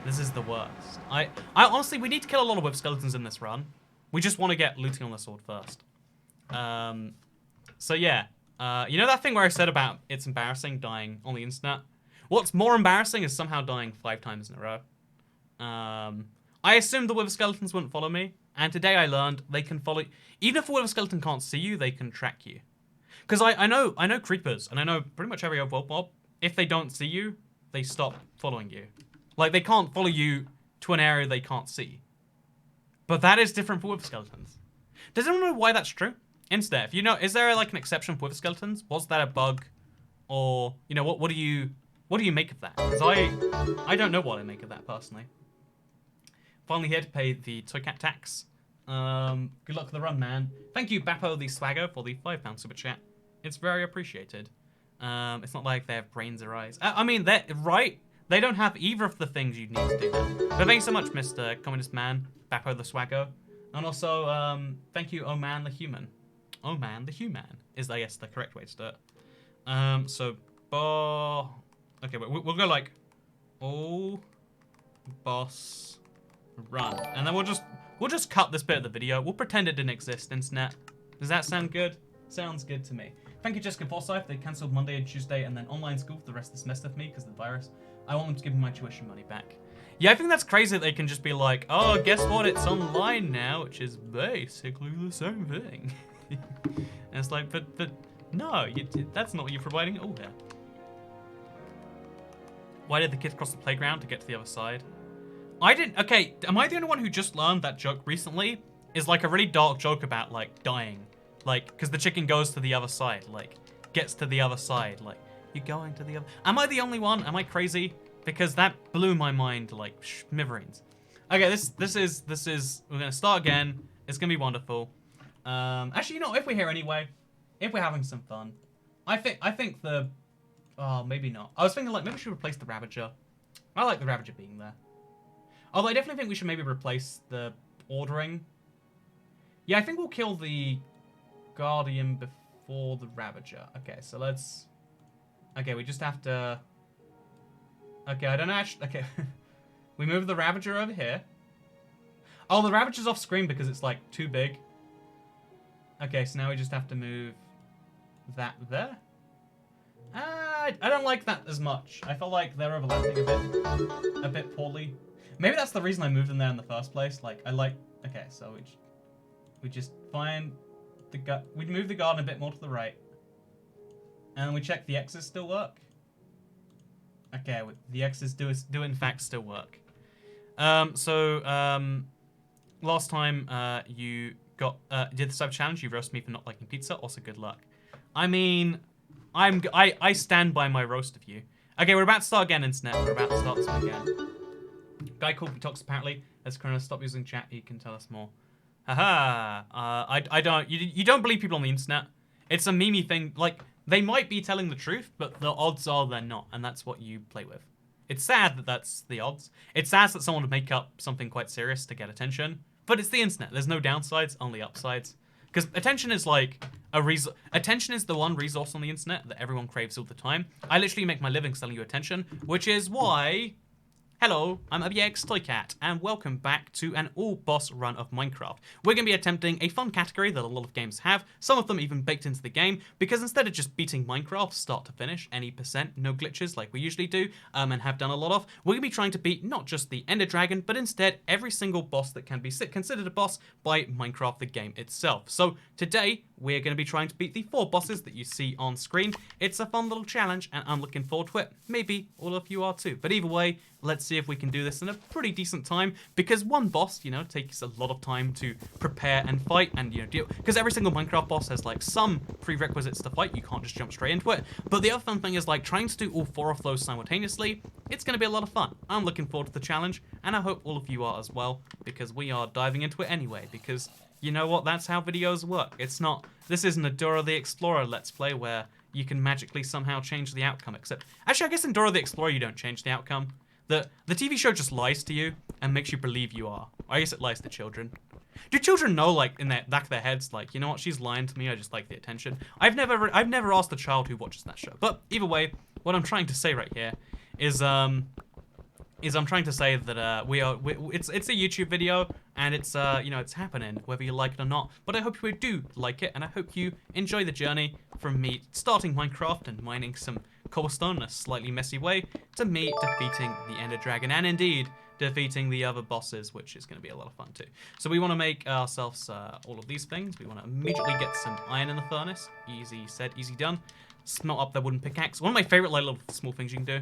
This is the worst. I honestly, we need to kill a lot of web skeletons in this run. We just want to get looting on the sword first. So yeah. You know that thing where I said about it's embarrassing dying on the internet? What's more embarrassing is somehow dying 5 times in a row. I assumed the wither skeletons wouldn't follow me, and today I learned they can follow... Even if a wither skeleton can't see you, they can track you. Because I know creepers, and I know pretty much every other mob, if they don't see you, they stop following you. Like, they can't follow you to an area they can't see. But that is different for wither skeletons. Does anyone know why that's true? Instead, if you know, is there like an exception for wither skeletons? Was that a bug, or you know what do you make of that? Because I don't know what I make of that personally. Finally here to pay the Toy Cat tax. Good luck with the run, man. Thank you, Bappo the Swagger, for the £5 super chat. It's very appreciated. It's not like they have brains or eyes. I mean, they're right. They don't have either of the things you need to do that. But thanks so much, Mr. Communist Man, Bappo the Swagger, and also thank you, Oh Man the Human. Oh Man the Human is, I guess, the correct way to do it. Okay, we'll go like, oh, boss, run, and then we'll just cut this bit of the video. We'll pretend it didn't exist, internet. Does that sound good? Sounds good to me. Thank you, Jessica Forsyth. They cancelled Monday and Tuesday, and then online school for the rest of the semester for me because of the virus. I want them to give me my tuition money back. Yeah, I think that's crazy that they can just be like, oh, guess what? It's online now, which is basically the same thing. And it's like, but no, that's not what you're providing. Oh, yeah. Why did the kids cross the playground to get to the other side? I didn't. Okay, am I the only one who just learned that joke recently? Is like a really dark joke about like dying, like because the chicken goes to the other side, like gets to the other side, like you're going to the other. Am I the only one? Am I crazy? Because that blew my mind like smithereens. Okay, this is. We're gonna start again. It's gonna be wonderful. Actually, you know, if we're here anyway, if we're having some fun, I think the, oh, maybe not. I was thinking like maybe we should replace the Ravager. I like the Ravager being there. Although I definitely think we should maybe replace the ordering. Yeah, I think we'll kill the Guardian before the Ravager. Okay, so let's. Okay, we just have to. Okay, I don't know. Actually, okay. We move the Ravager over here. Oh, the Ravager's off screen because it's like too big. Okay, so now we just have to move that there. I don't like that as much. I feel like they're overlapping a bit poorly. Maybe that's the reason I moved them there in the first place. Like, I like... Okay, so we just find the... We move the garden a bit more to the right. And we check the X's still work. Okay, the X's do in fact still work. Last time you did this type of challenge, you roasted me for not liking pizza. Also, good luck. I mean, I stand by my roast of you. Okay, we're about to start again, internet. We're about to start this one again. Guy called me Talks apparently. Let's kind of stop using chat. He can tell us more. Haha. I don't. You don't believe people on the internet. It's a meme thing. Like, they might be telling the truth, but the odds are they're not, and that's what you play with. It's sad that that's the odds. It's sad that someone would make up something quite serious to get attention, but it's the internet. There's no downsides, only upsides. Because attention is like attention is the one resource on the internet that everyone craves all the time. I literally make my living selling you attention, which is why... Hello, I'm ABX Toycat, and welcome back to an all-boss run of Minecraft. We're going to be attempting a fun category that a lot of games have, some of them even baked into the game, because instead of just beating Minecraft start to finish, any percent, no glitches like we usually do, and have done a lot of, we're going to be trying to beat not just the Ender Dragon, but instead every single boss that can be considered a boss by Minecraft the game itself. So today, we're going to be trying to beat the 4 bosses that you see on screen. It's a fun little challenge, and I'm looking forward to it. Maybe all of you are too. But either way, let's see if we can do this in a pretty decent time, because one boss, you know, takes a lot of time to prepare and fight, and, you know, deal, because every single Minecraft boss has, like, some prerequisites to fight. You can't just jump straight into it. But the other fun thing is, like, trying to do all 4 of those simultaneously, it's going to be a lot of fun. I'm looking forward to the challenge, and I hope all of you are as well, because we are diving into it anyway, because... You know what? That's how videos work. It's not... This isn't a Dora the Explorer Let's Play where you can magically somehow change the outcome, except... Actually, I guess in Dora the Explorer you don't change the outcome. The TV show just lies to you and makes you believe you are. I guess it lies to children. Do children know, like, in the back of their heads, like, you know what? She's lying to me. I just like the attention. I've never asked a child who watches that show. But either way, what I'm trying to say right here is I'm trying to say that it's a YouTube video, and it's you know, it's happening whether you like it or not. But I hope you do like it, and I hope you enjoy the journey from me starting Minecraft and mining some cobblestone in a slightly messy way to me defeating the Ender Dragon, and indeed defeating the other bosses, which is going to be a lot of fun too. So we want to make ourselves all of these things. We want to immediately get some iron in the furnace. Easy said, easy done. Smelt up their wooden pickaxe. One of my favorite like little small things you can do.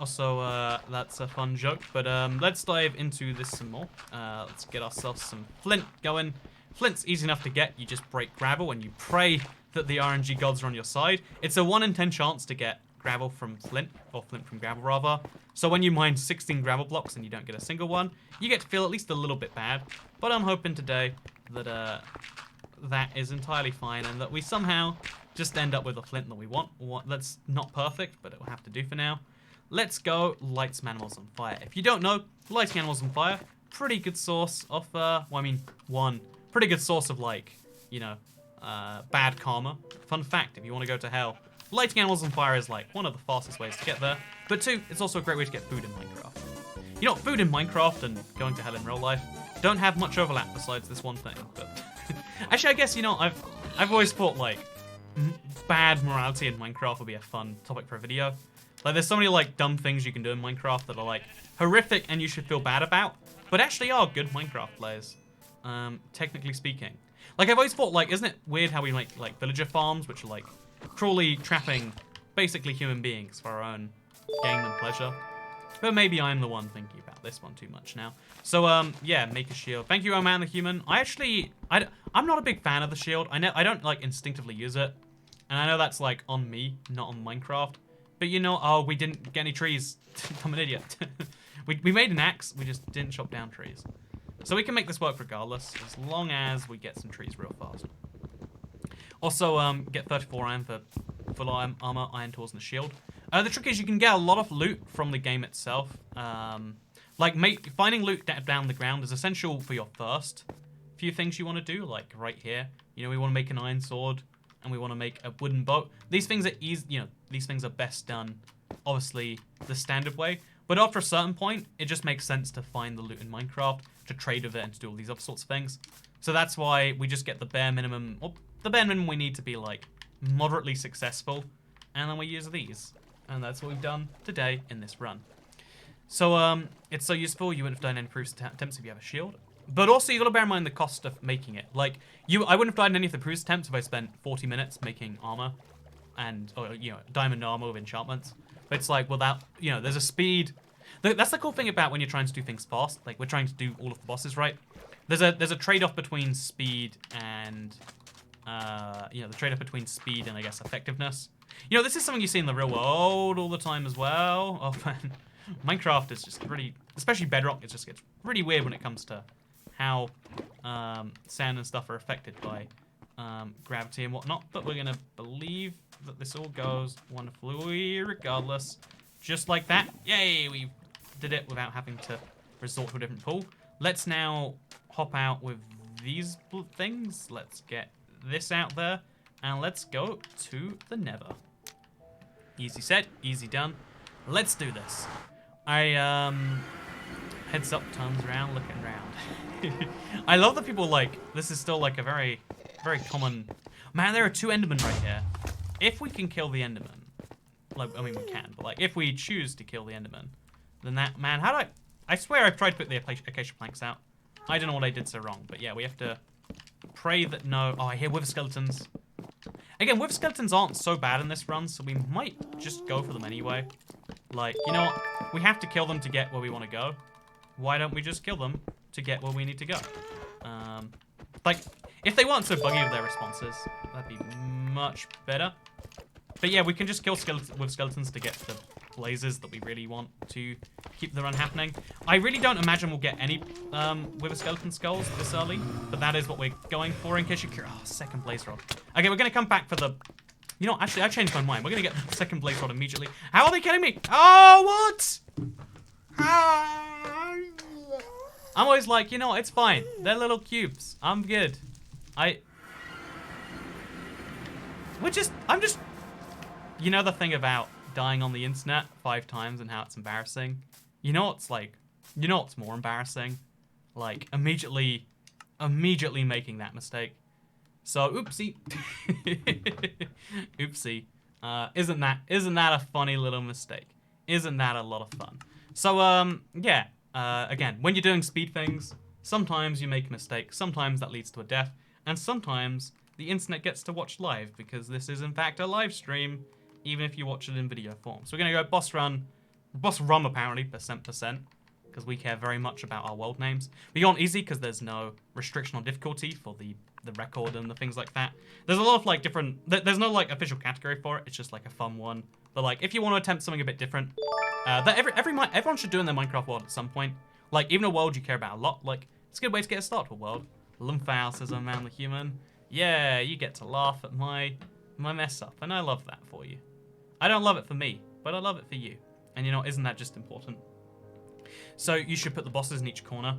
Also, that's a fun joke, but let's dive into this some more. Let's get ourselves some flint going. Flint's easy enough to get. You just break gravel and you pray that the RNG gods are on your side. It's a 1 in 10 chance to get gravel from flint, or flint from gravel rather. So when you mine 16 gravel blocks and you don't get a single one, you get to feel at least a little bit bad. But I'm hoping today that that is entirely fine and that we somehow just end up with the flint that we want. That's not perfect, but it will have to do for now. Let's go light some animals on fire. If you don't know, lighting animals on fire, pretty good source of, pretty good source of, like, you know, bad karma. Fun fact, if you want to go to hell, lighting animals on fire is, like, one of the fastest ways to get there. But 2, it's also a great way to get food in Minecraft. You know, food in Minecraft and going to hell in real life don't have much overlap besides this one thing. But actually, I guess, you know, I've always thought, like, bad morality in Minecraft would be a fun topic for a video. Like, there's so many, like, dumb things you can do in Minecraft that are, like, horrific and you should feel bad about, but actually are good Minecraft players, technically speaking. Like, I've always thought, like, isn't it weird how we make, like, villager farms, which are, like, cruelly trapping, basically, human beings for our own gain and pleasure? But maybe I'm the one thinking about this one too much now. So, yeah, make a shield. Thank you, Oh Man the Human. I'm not a big fan of the shield. I don't, like, instinctively use it. And I know that's, like, on me, not on Minecraft. But you know, oh, we didn't get any trees. I'm an idiot. we made an axe, we just didn't chop down trees. So we can make this work regardless, as long as we get some trees real fast. Also, get 34 iron for full armor, iron tools, and a shield. The trick is you can get a lot of loot from the game itself. Finding loot down the ground is essential for your first few things you want to do, like right here. You know, we want to make an iron sword, and we want to make a wooden boat. These things are easy, you know, these things are best done, obviously, the standard way. But after a certain point, it just makes sense to find the loot in Minecraft, to trade with it, and to do all these other sorts of things. So that's why we just get the bare minimum, well, the bare minimum we need to be like moderately successful, and then we use these. And that's what we've done today in this run. So it's so useful. You wouldn't have done any proofs attempts if you have a shield. But also you got to bear in mind the cost of making it. Like I wouldn't have done any of the proofs attempts if I spent 40 minutes making armor and diamond armor with enchantments. But it's like without there's a speed. That's the cool thing about when you're trying to do things fast. Like we're trying to do all of the bosses right. There's a trade-off between speed and the trade-off between speed and I guess effectiveness. This is something you see in the real world all the time as well. Oh man, Minecraft is just pretty, especially Bedrock. It just gets pretty weird when it comes to how sand and stuff are affected by gravity and whatnot. But we're gonna believe that this all goes wonderfully regardless, just like that. Yay! We did it without having to resort to a different pool. Let's now hop out with these things. Let's get this out there, and let's go to the Nether. Easy said, easy done. Let's do this. I heads up, turns around, looking around. I love that people this is still like a very, very common. Man, there are 2 Endermen right here. If we can kill the Enderman, I mean we can, but if we choose to kill the Enderman, then that man. I swear I've tried to put the acacia planks out. I don't know what I did so wrong, but yeah, we have to pray that no. Oh, I hear wither skeletons. Again, wither skeletons aren't so bad in this run, so we might just go for them anyway. You know what? We have to kill them to get where we want to go. Why don't we just kill them to get where we need to go? If they weren't so buggy with their responses, that'd be much better. But yeah, we can just kill with skeletons to get the blazes that we really want to keep the run happening. I really don't imagine we'll get any wither skeleton skulls this early, but that is what we're going for in case you're curious. Oh, second blaze rod. Okay, we're going to come back for the... actually, I changed my mind. We're going to get the second blaze rod immediately. How are they killing me? Oh, what? I'm always like, it's fine. They're little cubes. I'm good. I'm just... the thing about dying on the internet 5 times and how it's embarrassing? What's more embarrassing? Immediately making that mistake. So, oopsie. Oopsie. Isn't that a funny little mistake? Isn't that a lot of fun? So, yeah. Again, when you're doing speed things, sometimes you make a mistake, sometimes that leads to a death, and sometimes the internet gets to watch live, because this is in fact a live stream, even if you watch it in video form. So we're going to go boss run apparently, %, because we care very much about our world names. We go on easy because there's no restriction on difficulty for the record and the things like that. There's a lot of different, there's no official category for it, it's just a fun one. But if you want to attempt something a bit different, that everyone should do in their Minecraft world at some point. Even a world you care about a lot, it's a good way to get a start to a world. Lumphal says, "I'm man the human." Yeah, you get to laugh at my mess up, and I love that for you. I don't love it for me, but I love it for you. And isn't that just important? So you should put the bosses in each corner.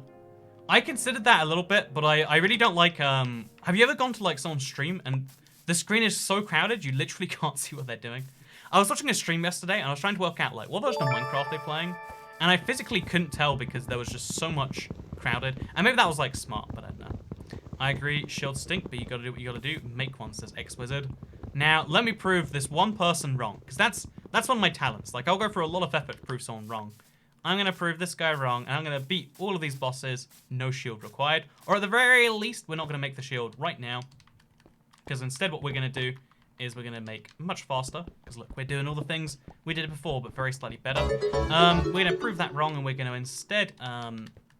I considered that a little bit, but I really don't like, have you ever gone to someone's stream and the screen is so crowded you literally can't see what they're doing? I was watching a stream yesterday and I was trying to work out what version of Minecraft they're playing, and I physically couldn't tell because there was just so much crowded. And maybe that was smart, but I don't know. I agree, shields stink, but you gotta do what you gotta do. Make one, says X-Wizard. Now, let me prove this one person wrong, because that's one of my talents. I'll go through a lot of effort to prove someone wrong. I'm going to prove this guy wrong, and I'm going to beat all of these bosses, no shield required. Or at the very least, we're not going to make the shield right now, because instead what we're going to do is we're going to make much faster, because look, we're doing all the things we did before, but very slightly better. We're going to prove that wrong, and we're going to instead,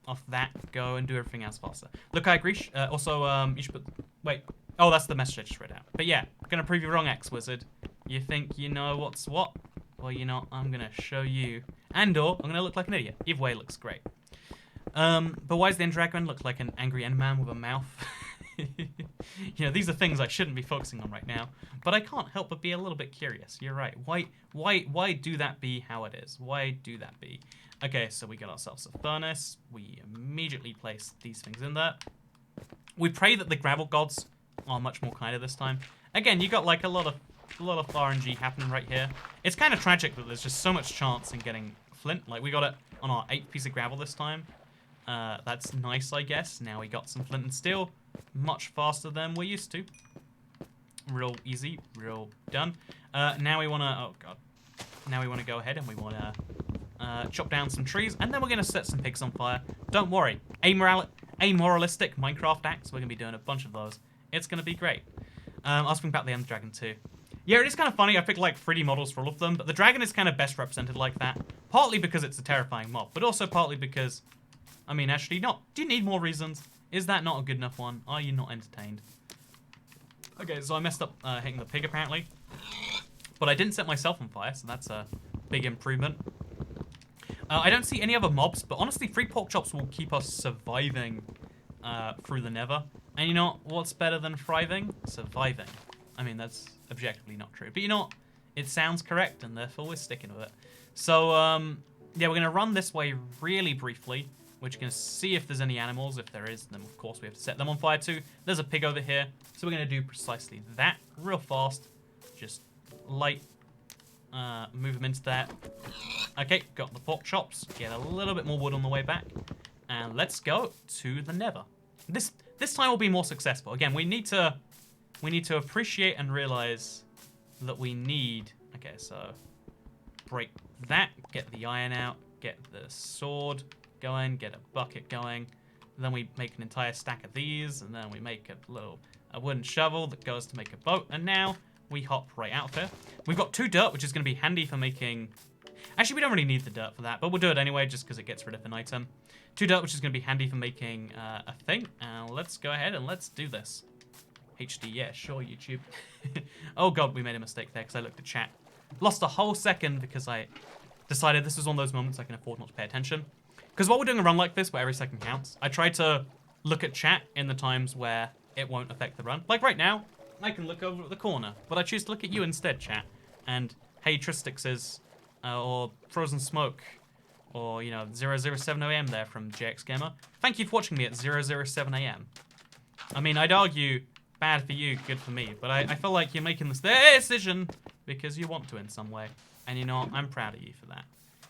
off that, go and do everything else faster. Look, I agree. Also, you should put... Wait. Oh, that's the message I just read out. But yeah, I'm going to prove you wrong, X-Wizard. You think you know what's what? Well, I'm going to show you. And/or I'm going to look like an idiot. Either way, it looks great. But why does the Ender Dragon look like an angry Enderman with a mouth? These are things I shouldn't be focusing on right now. But I can't help but be a little bit curious. You're right. Why do that be how it is? Why do that be? Okay, so we got ourselves a furnace. We immediately place these things in there. We pray that the gravel gods are much more kinder this time. Again, you got a lot of RNG happening right here. It's kind of tragic that there's just so much chance in getting flint. Like, we got it on our 8th piece of gravel this time. That's nice, I guess. Now we got some flint and steel. Much faster than we're used to. Real easy, real done. Now we want to... Oh, God. Now we want to go ahead and we want to chop down some trees. And then we're going to set some pigs on fire. Don't worry. Amoralistic Minecraft acts. We're going to be doing a bunch of those. It's going to be great. I'll swing back the Ender Dragon too. Yeah, it is kind of funny. I picked like 3D models for all of them, but the dragon is kind of best represented like that. Partly because it's a terrifying mob, but also partly because, I mean, actually not. Do you need more reasons? Is that not a good enough one? Are you not entertained? Okay, so I messed up hitting the pig apparently, but I didn't set myself on fire, so that's a big improvement. I don't see any other mobs, but honestly, 3 pork chops will keep us surviving through the Nether. And you know what's better than thriving? Surviving. I mean, that's objectively not true. But you know what? It sounds correct, and therefore we're sticking with it. So, yeah, we're going to run this way really briefly. We're just going to see if there's any animals. If there is, then of course we have to set them on fire too. There's a pig over here. So we're going to do precisely that real fast. Just light. Move them into that. Okay, got the pork chops. Get a little bit more wood on the way back. And let's go to the Nether. This time will be more successful. Again, we need to appreciate and realize that we need... Okay, so break that, get the iron out, get the sword going, get a bucket going. Then we make an entire stack of these, and then we make a wooden shovel that goes to make a boat. And now we hop right out of here. We've got 2 dirt, which is going to be handy for making... Actually, we don't really need the dirt for that, but we'll do it anyway just because it gets rid of an item. 2 dirt, which is going to be handy for making a thing. Let's go ahead and let's do this. HD, yeah, sure, YouTube. Oh god, we made a mistake there because I looked at chat. Lost a whole second because I decided this was one of those moments I can afford not to pay attention. Because while we're doing a run like this, where every second counts, I try to look at chat in the times where it won't affect the run. Like right now, I can look over at the corner, but I choose to look at you instead, chat. And hey, Tristix is, or Frozen Smoke, or, you know, 0070am there from JX Gamer. Thank you for watching me at 007am. I mean, I'd argue bad for you, good for me, but I feel like you're making this decision because you want to in some way. And you know what? I'm proud of you for that.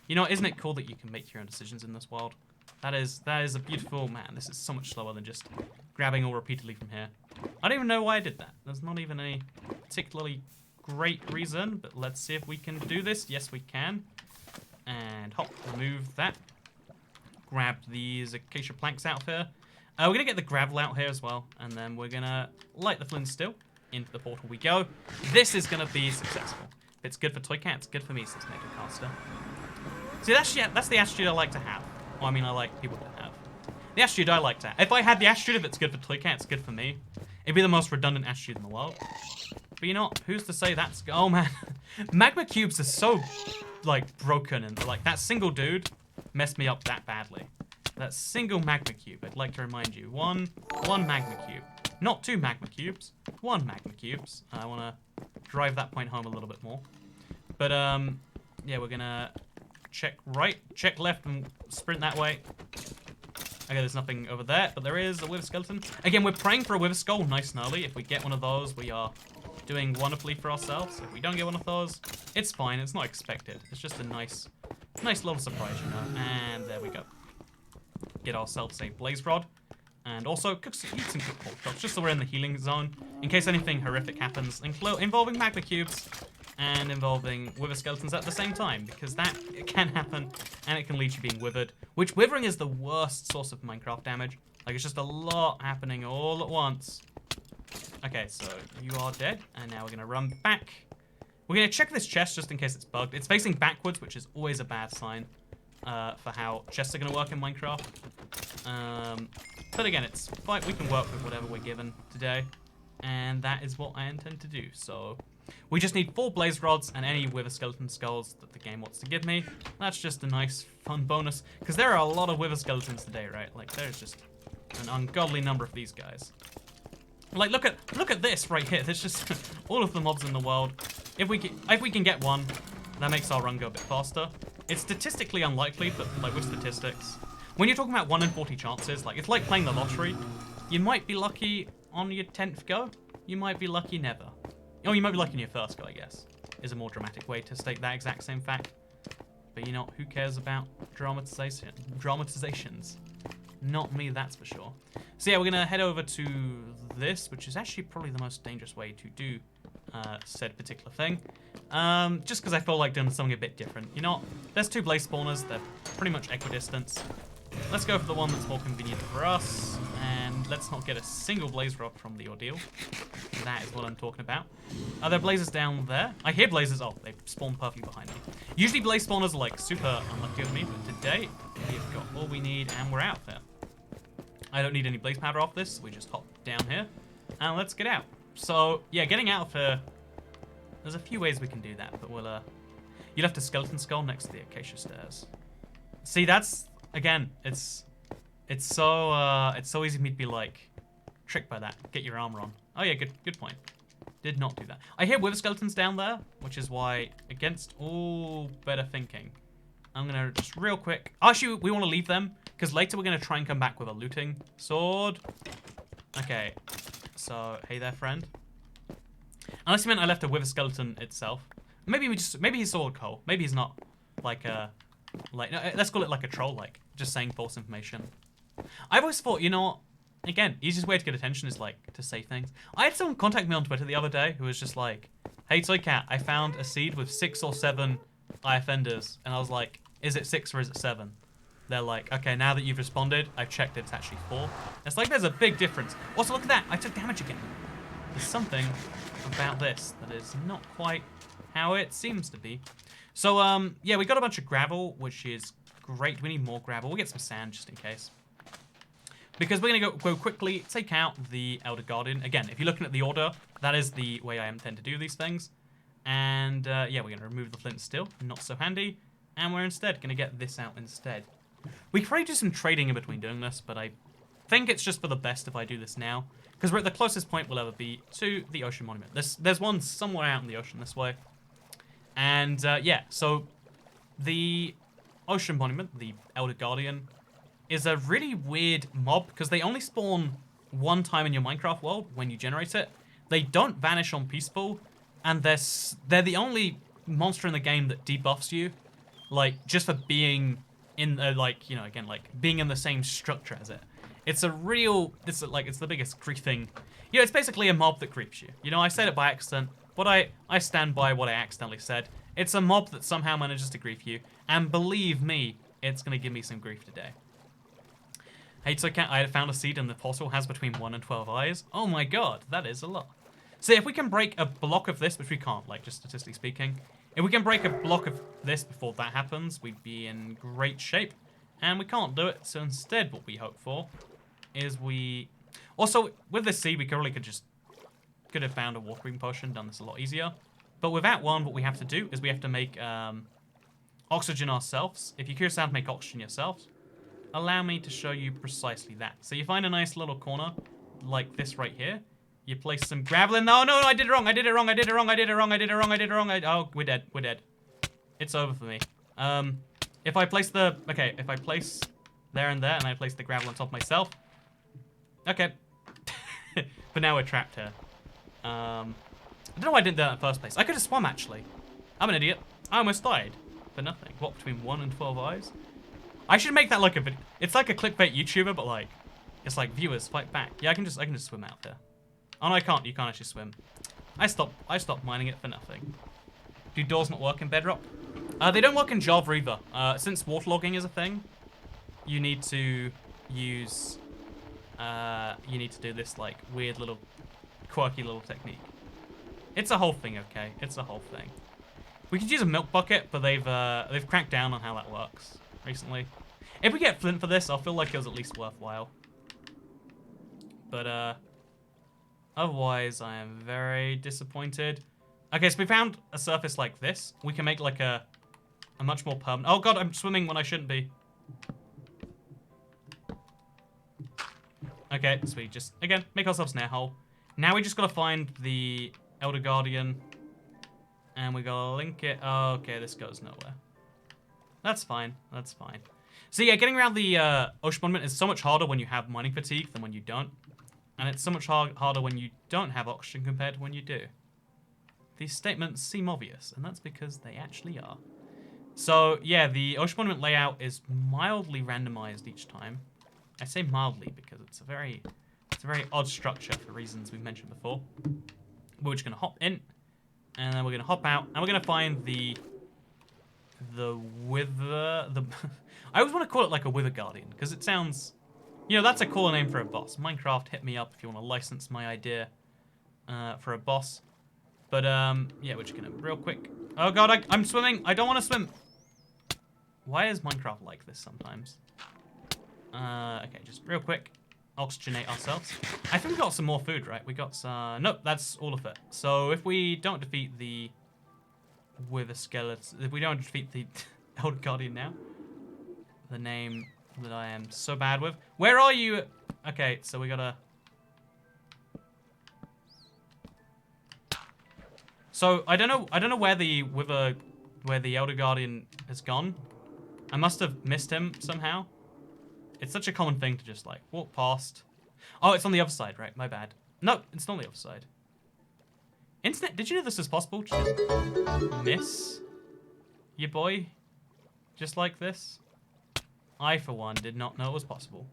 You know, isn't it cool that you can make your own decisions in this world? That is a beautiful... Man, this is so much slower than just grabbing all repeatedly from here. I don't even know why I did that. There's not even any particularly great reason, but let's see if we can do this. Yes, we can. And hop, remove that. Grab these acacia planks out here. We're going to get the gravel out here as well, and then we're going to light the flint still. Into the portal we go. This is going to be successful. If it's good for Toy Cat, it's good for me, says Native Caster. See, that's the attitude I like to have. Well, I mean, I like people to have. The attitude I like to have. If I had the attitude of it's good for Toy Cat, it's good for me, it'd be the most redundant attitude in the world. But you know what? Who's to say that's... Oh, man. Magma cubes are so, like, broken, and, like, that single dude messed me up that badly. That single magma cube, I'd like to remind you. One magma cube. Not 2 magma cubes. 1 magma cubes. I want to drive that point home a little bit more. But, yeah, we're going to check right, check left, and sprint that way. Okay, there's nothing over there, but there is a wither skeleton. Again, we're praying for a wither skull nice and early. If we get one of those, we are doing wonderfully for ourselves. If we don't get one of those, it's fine. It's not expected. It's just a nice little surprise, you know. And there we go. Get ourselves a blaze rod. And also, eat some cooked pork chops, just so we're in the healing zone. In case anything horrific happens, involving magma cubes and involving wither skeletons at the same time. Because that can happen, and it can lead to being withered. Which, withering is the worst source of Minecraft damage. Like, it's just a lot happening all at once. Okay, so you are dead, and now we're going to run back. We're going to check this chest just in case it's bugged. It's facing backwards, which is always a bad sign for how chests are going to work in Minecraft. But again, it's fine. We can work with whatever we're given today, and that is what I intend to do. So we just need 4 blaze rods and any wither skeleton skulls that the game wants to give me. That's just a nice, fun bonus, because there are a lot of wither skeletons today, right? Like, there's just an ungodly number of these guys. Like, look at this right here. There's just all of the mobs in the world. If we can get one, that makes our run go a bit faster. It's statistically unlikely, but like with statistics, when you're talking about 1 in 40 chances, like it's like playing the lottery. You might be lucky on your 10th go. You might be lucky never. Oh, you might be lucky on your first go, I guess, is a more dramatic way to state that exact same fact. But you know, who cares about dramatizations? Not me, that's for sure. So yeah, we're gonna head over to this, which is actually probably the most dangerous way to do said particular thing. Just because I feel like doing something a bit different. You know, there's 2 blaze spawners, they're pretty much equidistant. Let's go for the one that's more convenient for us, and let's not get a single blaze rock from the ordeal. That is what I'm talking about. Are there blazes down there? I hear blazes. Oh, they spawn perfectly behind me. Usually blaze spawners are like super unlucky with me, but today we've got all we need and we're out there. I don't need any blaze powder off this. We just hop down here and let's get out. So yeah, getting out of here, there's a few ways we can do that, but we'll you left a skeleton skull next to the acacia stairs. See, that's again, it's so easy for me to be like tricked by that. Get your armor on. Oh yeah, good point. Did not do that. I hear wither skeletons down there, which is why, against all better thinking, I'm gonna just real quick. Actually, we want to leave them because later we're gonna try and come back with a looting sword. Okay, so hey there, friend. Unless you meant I left a wither skeleton itself. Maybe he's sword coal. Maybe he's not like no, let's call it like a troll, like just saying false information. I've always thought, you know what? Again, easiest way to get attention is like to say things. I had someone contact me on Twitter the other day who was just like, "Hey Toy Cat, I found a seed with 6 or 7 IFenders," and I was like, "Is it 6 or is it 7?" They're like, "Okay, now that you've responded, I've checked. It's actually 4." It's like there's a big difference. Also, look at that. I took damage again. There's something about this that is not quite how it seems to be. So yeah, we got a bunch of gravel, which is great. We need more gravel. We'll get some sand just in case. Because we're going to go quickly, take out the Elder Guardian. Again, if you're looking at the order, that is the way I intend to do these things. And yeah, we're going to remove the flint still. Not so handy. And we're instead going to get this out instead. We could probably do some trading in between doing this, but I think it's just for the best if I do this now. Because we're at the closest point we'll ever be to the ocean monument. There's one somewhere out in the ocean this way. And yeah, so the ocean monument, the Elder Guardian, is a really weird mob because they only spawn 1 time in your Minecraft world when you generate it. They don't vanish on peaceful, and they're the only monster in the game that debuffs you, like just for being in like, you know, again, like being in the same structure as it. It's the biggest grief thing. You know, it's basically a mob that creeps you. You know, I said it by accident, but I stand by what I accidentally said. It's a mob that somehow manages to grief you, and believe me, it's gonna give me some grief today. Hey, so I found a seed and the fossil has between 1 and 12 eyes. Oh my god, that is a lot. So if we can break a block of this, which we can't, like, just statistically speaking, if we can break a block of this before that happens, we'd be in great shape. And we can't do it, so instead what we hope for is we... Also, with this seed, we could have found a water-breathing potion, done this a lot easier. But without one, what we have to do is we have to make oxygen ourselves. If you're curious how to make oxygen yourselves, allow me to show you precisely that. So you find a nice little corner, like this right here. You place some gravel in. No, I did it wrong. Oh, we're dead. It's over for me. If I place there and there, and I place the gravel on top of myself. Okay. But now we're trapped here. I don't know why I didn't do that in the first place. I could have swum, actually. I'm an idiot. I almost died for nothing. What, between 1 and 12 eyes? I should make that like a video. It's like a clickbait YouTuber, but like, it's like viewers fight back. Yeah, I can just swim out there. Oh no, I can't. You can't actually swim. I stopped mining it for nothing. Do doors not work in Bedrock? They don't work in Java either. Since waterlogging is a thing, you need to use. You need to do this like weird little, quirky little technique. It's a whole thing, okay? It's a whole thing. We could use a milk bucket, but they've cracked down on how that works recently. If we get flint for this, I'll feel like it was at least worthwhile. But otherwise, I am very disappointed. Okay, so we found a surface like this. We can make like a much more permanent... Oh god, I'm swimming when I shouldn't be. Okay, so we just, again, make ourselves an air hole. Now we just gotta find the Elder Guardian. And we gotta link it. Oh, okay, this goes nowhere. That's fine. That's fine. So yeah, getting around the ocean monument is so much harder when you have mining fatigue than when you don't. And it's so much harder when you don't have oxygen compared to when you do. These statements seem obvious, and that's because they actually are. So, yeah, the Ocean Monument layout is mildly randomized each time. I say mildly because it's a very odd structure for reasons we've mentioned before. We're just going to hop in, and then we're going to hop out, and we're going to find the Wither... I always want to call it like a Wither Guardian, because it sounds... You know, that's a cooler name for a boss. Minecraft, hit me up if you want to license my idea for a boss. But, yeah, we're just going to real quick... Oh, God, I'm swimming. I don't want to swim. Why is Minecraft like this sometimes? Okay, just real quick. Oxygenate ourselves. I think we got some more food, right? We got some... Nope, that's all of it. So if we don't defeat the Wither Skeleton... If we don't defeat the Elder Guardian now... The name that I am so bad with. Where are you? Okay, so we gotta... So I don't know where the Elder Guardian has gone. I must have missed him somehow. It's such a common thing to just like walk past. Oh, it's on the other side, right? My bad. No, it's not on the other side. Internet, did you know this was possible? Just miss your boy, just like this. I, for one, did not know it was possible.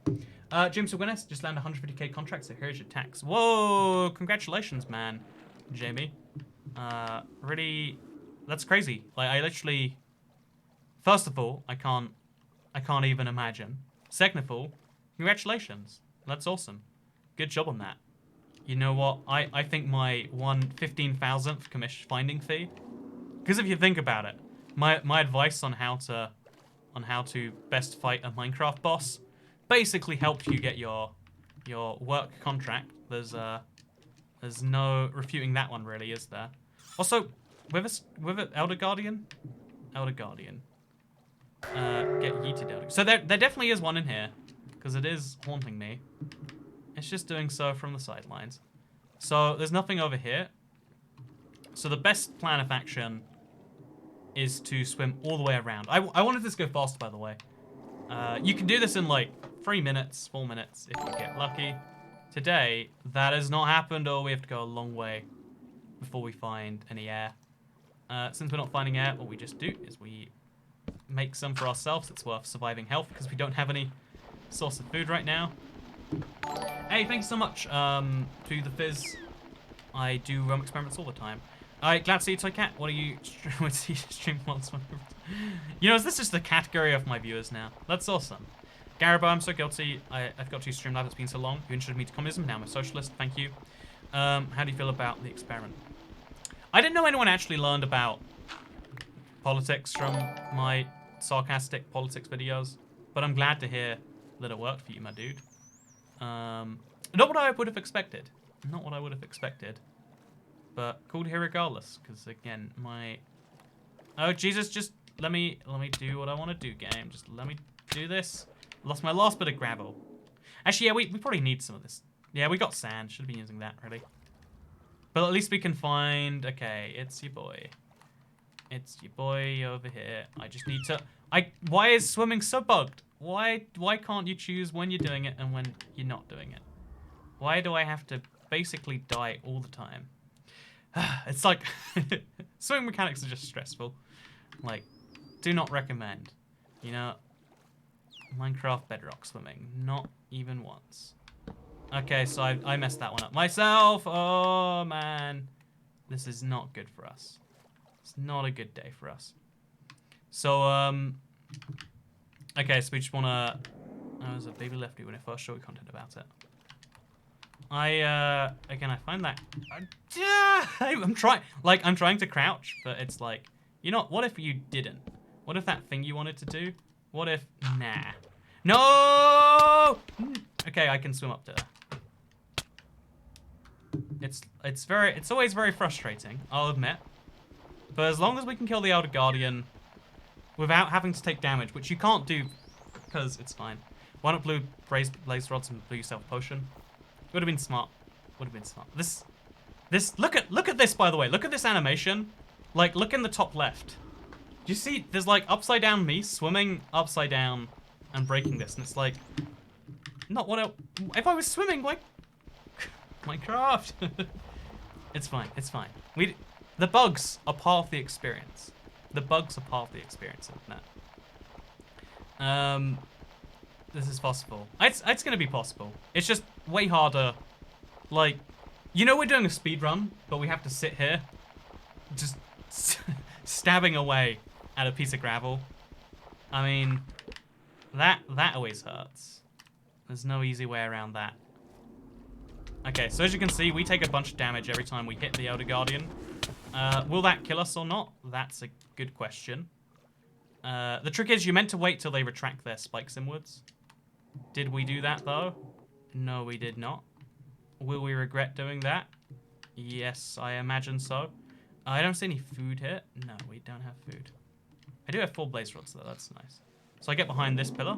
James Winners just landed 150k contract, so here's your tax. Whoa, congratulations, man, Jamie. Really, that's crazy. Like, I literally, first of all, I can't even imagine. Second of all, congratulations. That's awesome. Good job on that. You know what? I think my 1/15,000th commission finding fee, because if you think about it, my advice on how to best fight a Minecraft boss basically helped you get your work contract. There's no refuting that one, really, is there? Also, with an Elder Guardian, get yeeted out. So there definitely is one in here, because it is haunting me. It's just doing so from the sidelines. So there's nothing over here. So the best plan of action is to swim all the way around. I wanted this to go fast, by the way. You can do this in like 3 minutes, 4 minutes if you get lucky. Today, that has not happened, or we have to go a long way before we find any air. Since we're not finding air, what we just do is we make some for ourselves. It's worth surviving health because we don't have any source of food right now. Hey, thanks so much to the Fizz. I do experiments all the time. Alright, glad to see you, Toy Cat. What are you stream once? You know, is this just the category of my viewers now? That's awesome. Garibo, I'm so guilty. I've got to stream live. It's been so long. You introduced me to communism. Now I'm a socialist. Thank you. How do you feel about the experiment? I didn't know anyone actually learned about politics from my sarcastic politics videos, but I'm glad to hear that it worked for you, my dude. Not what I would have expected. Not what I would have expected. But cool to hear regardless, because again, oh Jesus, just let me do what I want to do, game. Just let me do this. Lost my last bit of gravel. Actually, yeah, we probably need some of this. Yeah, we got sand. Should have been using that, really. But at least we can find... Okay, it's your boy. It's your boy over here. I just need to... Why is swimming so bugged? Why can't you choose when you're doing it and when you're not doing it? Why do I have to basically die all the time? It's like... Swimming mechanics are just stressful. Like, do not recommend. You know... Minecraft Bedrock swimming. Not even once. Okay, so I messed that one up myself. Oh, man. This is not good for us. It's not a good day for us. So, okay, so we just want to... I was a baby lefty when I first showed content about it. Again, I find that... I'm trying to crouch, but it's like... You know, what if you didn't? What if that thing you wanted to do? What if... Nah. No! Okay, I can swim up to her. It's always very frustrating, I'll admit. But as long as we can kill the Elder Guardian without having to take damage, which you can't do because it's fine. Why not blue blaze rods and blue yourself a potion? Would have been smart. Would have been smart. Look at this, by the way. Look at this animation. Like, look in the top left. Do you see? There's like upside down me swimming upside down and breaking this, and it's like not what if I was swimming like Minecraft. It's fine. It's fine. The bugs are part of the experience. The bugs are part of the experience, isn't it? This is possible. It's going to be possible. It's just way harder. Like, you know we're doing a speed run, but we have to sit here. Just stabbing away at a piece of gravel. I mean, that always hurts. There's no easy way around that. Okay, so as you can see, we take a bunch of damage every time we hit the Elder Guardian. Will that kill us or not? That's a good question. The trick is you're meant to wait till they retract their spikes inwards. Did we do that, though? No, we did not. Will we regret doing that? Yes, I imagine so. I don't see any food here. No, we don't have food. I do have 4 blaze rods, though. That's nice. So I get behind this pillar,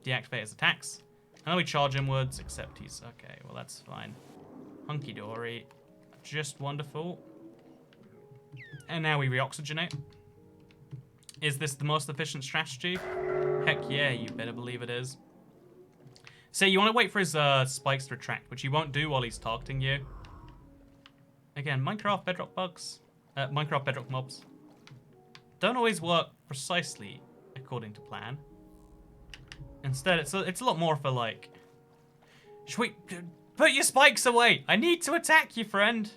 deactivate his attacks, and then we charge inwards, except he's... Okay, well, that's fine. Hunky-dory. Just wonderful. And now we reoxygenate. Is this the most efficient strategy? Heck yeah, you better believe it is. So you want to wait for his spikes to retract, which you won't do while he's targeting you. Again, Minecraft Bedrock bugs, Minecraft Bedrock mobs don't always work precisely according to plan. Instead, it's a lot more for like, should we put your spikes away? I need to attack you, friend.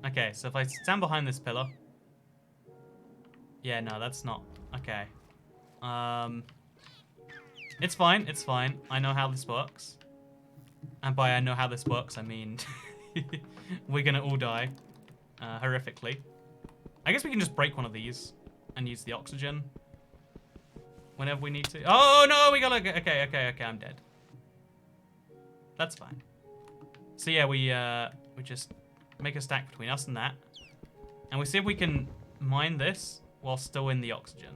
Okay, so if I stand behind this pillar, yeah, no, that's not okay. It's fine. It's fine. I know how this works, and by I know how this works, I mean we're gonna all die horrifically. I guess we can just break one of these and use the oxygen whenever we need to. Oh no, we gotta. Okay, I'm dead. That's fine. So yeah, we just make a stack between us and that, and we see if we can mine this while still in the oxygen.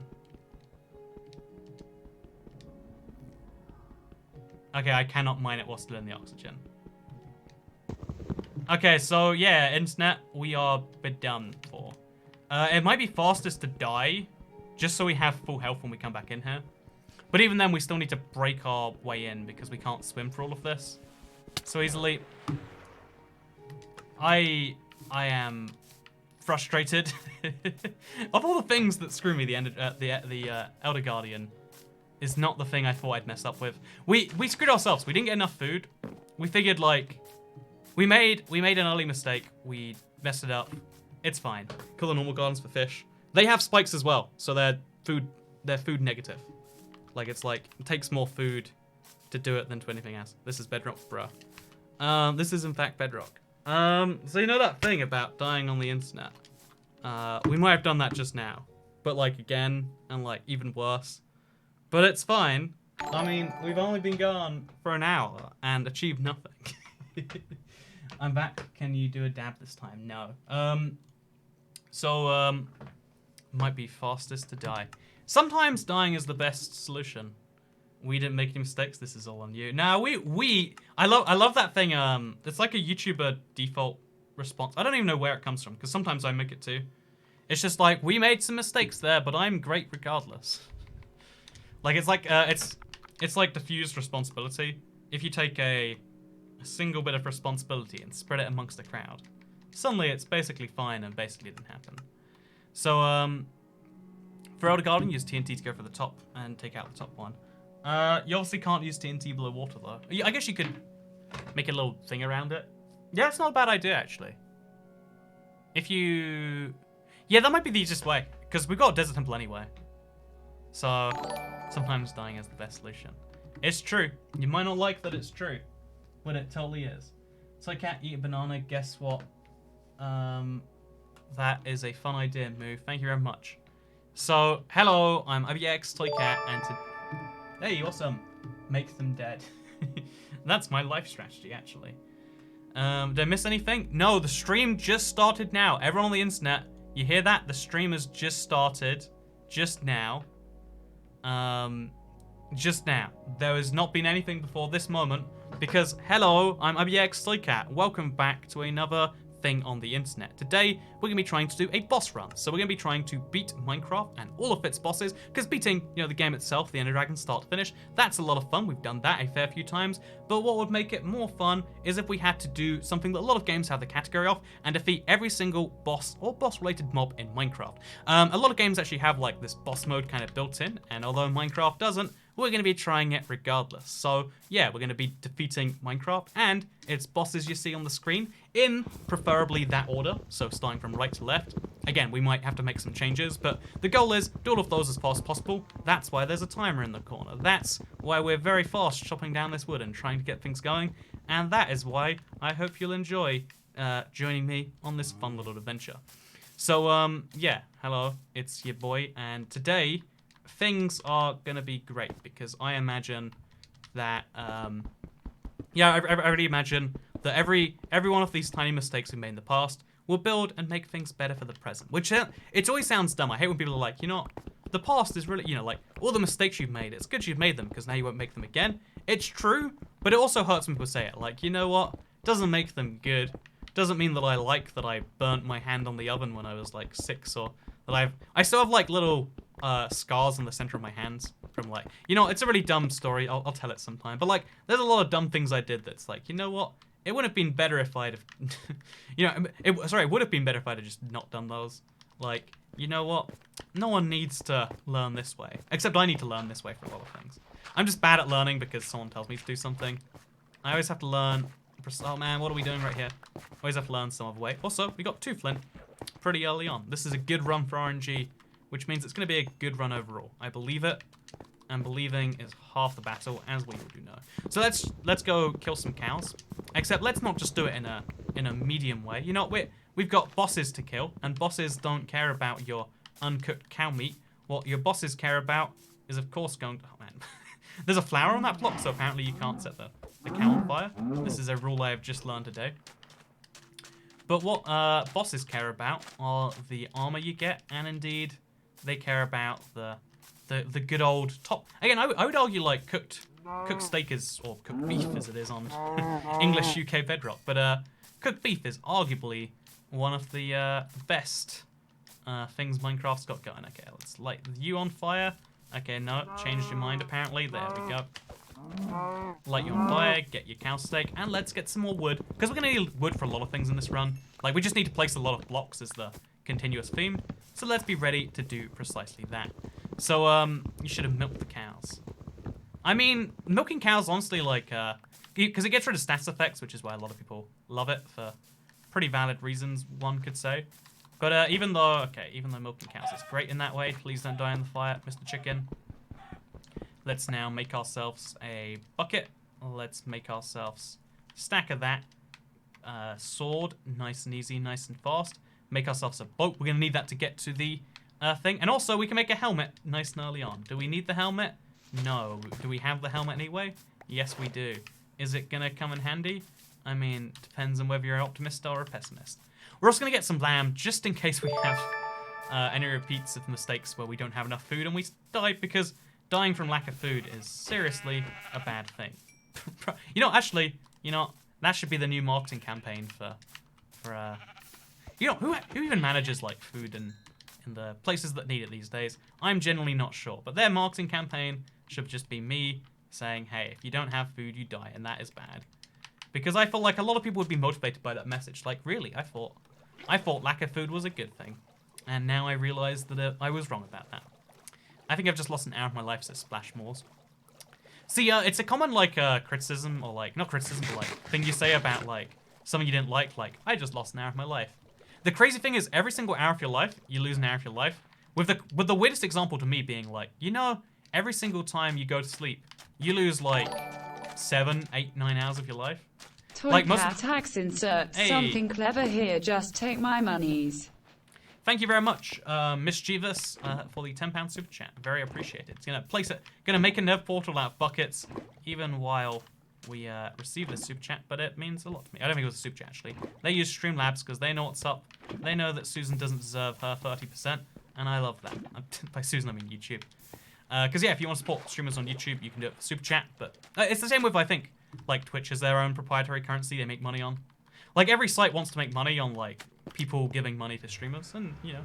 Okay, I cannot mine it while still in the oxygen. Okay, so yeah, internet, we are done for. It might be fastest to die, just so we have full health when we come back in here. But even then, we still need to break our way in because we can't swim for all of this so easily. I am frustrated. Of all the things that screw me, the Elder Guardian is not the thing I thought I'd mess up with. We screwed ourselves. We didn't get enough food. We figured like we made an early mistake. We messed it up. It's fine. Kill the normal gardens for fish. They have spikes as well, so they're food negative. Like it's like it takes more food to do it than to anything else. This is Bedrock, bruh. This is in fact Bedrock. So you know that thing about dying on the internet? We might have done that just now, but like again and like even worse. But it's fine. I mean, we've only been gone for an hour and achieved nothing. I'm back. Can you do a dab this time? No. Might be fastest to die. Sometimes dying is the best solution. We didn't make any mistakes. This is all on you. Now I love that thing. It's like a YouTuber default response. I don't even know where it comes from because sometimes I make it too. It's just like we made some mistakes there, but I'm great regardless. Like it's like it's like diffused responsibility. If you take a single bit of responsibility and spread it amongst the crowd, suddenly it's basically fine and basically didn't happen. So for Elder Guardian, use TNT to go for the top and take out the top one. You obviously can't use TNT below water though. I guess you could make a little thing around it. Yeah, it's not a bad idea actually. Yeah, that might be the easiest way because we've got a desert temple anyway. So sometimes dying is the best solution. It's true. You might not like that it's true, but it totally is. So I can't eat a banana. Guess what? That is a fun idea, Move. Thank you very much. So, hello, I'm IBX Toy Cat, and hey, awesome. Make them dead. That's my life strategy, actually. Did I miss anything? No, the stream just started now. Everyone on the internet, you hear that? The stream has just started. Just now. Just now. There has not been anything before this moment because, hello, I'm IBX Toy Cat. Welcome back to another thing on the internet. Today, we're going to be trying to do a boss run. So we're going to be trying to beat Minecraft and all of its bosses, because beating, the game itself, the Ender Dragon start to finish, that's a lot of fun. We've done that a fair few times. But what would make it more fun is if we had to do something that a lot of games have the category of, and defeat every single boss or boss-related mob in Minecraft. A lot of games actually have like this boss mode kind of built in, and although Minecraft doesn't, we're going to be trying it regardless. So yeah, we're going to be defeating Minecraft and its bosses you see on the screen in preferably that order, so starting from right to left. Again, we might have to make some changes, but the goal is do all of those as fast as possible. That's why there's a timer in the corner. That's why we're very fast chopping down this wood and trying to get things going. And that is why I hope you'll enjoy joining me on this fun little adventure. So yeah, hello, it's your boy, and today things are gonna be great because I imagine that yeah, I already imagine that every one of these tiny mistakes we made in the past will build and make things better for the present. Which it always sounds dumb. I hate when people are like, the past is really, like all the mistakes you've made, it's good you've made them because now you won't make them again. It's true, but it also hurts when people say it. Like, you know what? Doesn't make them good. Doesn't mean that I like that I burnt my hand on the oven when I was like 6, or that I still have like little scars in the center of my hands from like, it's a really dumb story. I'll tell it sometime. But like, there's a lot of dumb things I did that's like, you know what? It would have been better if I'd have, it would have been better if I'd have just not done those. Like, you know what? No one needs to learn this way. Except I need to learn this way for a lot of things. I'm just bad at learning because someone tells me to do something. I always have to learn. Oh man, what are we doing right here? Always have to learn some other way. Also, we got 2 flint pretty early on. This is a good run for RNG, which means it's going to be a good run overall. I believe it, and believing is half the battle, as we all do know. So let's go kill some cows. Except let's not just do it in a medium way. We've got bosses to kill, and bosses don't care about your uncooked cow meat. What your bosses care about is, of course, going to... Oh, man. There's a flower on that block, so apparently you can't set the cow on fire. This is a rule I have just learned today. But what bosses care about are the armor you get, and indeed, they care about the good old top... Again, I would argue, like, cooked steak is... Or cooked beef, as it is on English UK Bedrock. But cooked beef is arguably one of the best things Minecraft's got going. Okay, let's light you on fire. Okay, no, changed your mind apparently. There we go. Light you on fire, get your cow steak, and let's get some more wood. Because we're going to need wood for a lot of things in this run. Like, we just need to place a lot of blocks as the continuous theme. So let's be ready to do precisely that. So, you should have milked the cows. I mean, milking cows, honestly, like, because it gets rid of stats effects, which is why a lot of people love it for pretty valid reasons, one could say. But even though milking cows is great in that way, please don't die in the fire, Mr. Chicken. Let's now make ourselves a bucket. Let's make ourselves a stack of that. Sword, nice and easy, nice and fast. Make ourselves a boat. We're going to need that to get to the thing. And also, we can make a helmet nice and early on. Do we need the helmet? No. Do we have the helmet anyway? Yes, we do. Is it going to come in handy? I mean, depends on whether you're an optimist or a pessimist. We're also going to get some lamb, just in case we have any repeats of mistakes where we don't have enough food and we die, because dying from lack of food is seriously a bad thing. Actually, that should be the new marketing campaign for who even manages, like, food in the places that need it these days? I'm genuinely not sure, but their marketing campaign should just be me saying, hey, if you don't have food, you die, and that is bad. Because I felt like a lot of people would be motivated by that message. Like, really, I thought lack of food was a good thing. And now I realize that I was wrong about that. I think I've just lost an hour of my life to Splash Moors. See, it's a common, like, criticism, or, like, not criticism, but, like, thing you say about, like, something you didn't like, I just lost an hour of my life. The crazy thing is, every single hour of your life, you lose an hour of your life. With the weirdest example to me being, like, every single time you go to sleep, you lose, like, 7, 8, 9 hours of your life. Toy like cat tax insert. Hey. Something clever here, just take my monies. Thank you very much, Mischievous, for the £10 super chat. Very appreciated. It's gonna make a nerve portal out of buckets, even while we receive this super chat, but it means a lot to me. I don't think it was a super chat, actually. They use Streamlabs because they know what's up. They know that Susan doesn't deserve her 30%, and I love that. By Susan, I mean YouTube. Because, yeah, if you want to support streamers on YouTube, you can do it for super chat, but it's the same with, I think, like, Twitch has their own proprietary currency they make money on. Like, every site wants to make money on, like, people giving money to streamers, and, you know,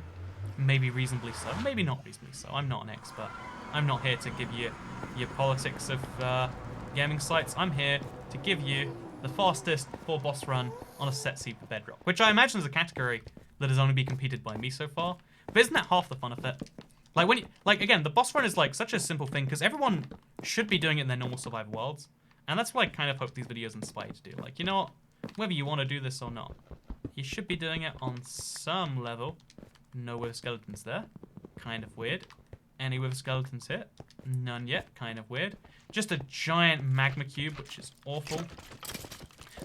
maybe reasonably so, maybe not reasonably so. I'm not an expert. I'm not here to give you your politics of gaming sites. I'm here to give you the fastest 4-boss run on a set seed for Bedrock, which I imagine is a category that has only been competed by me so far. But isn't that half the fun of it? Like, when you, like, again, the boss run is, like, such a simple thing, because everyone should be doing it in their normal survival worlds. And that's what I kind of hope these videos inspire you to do. Like, you know what? Whether you want to do this or not, you should be doing it on some level. No wither skeletons there. Kind of weird. Any wither skeletons here? None yet. Kind of weird. Just a giant magma cube, which is awful.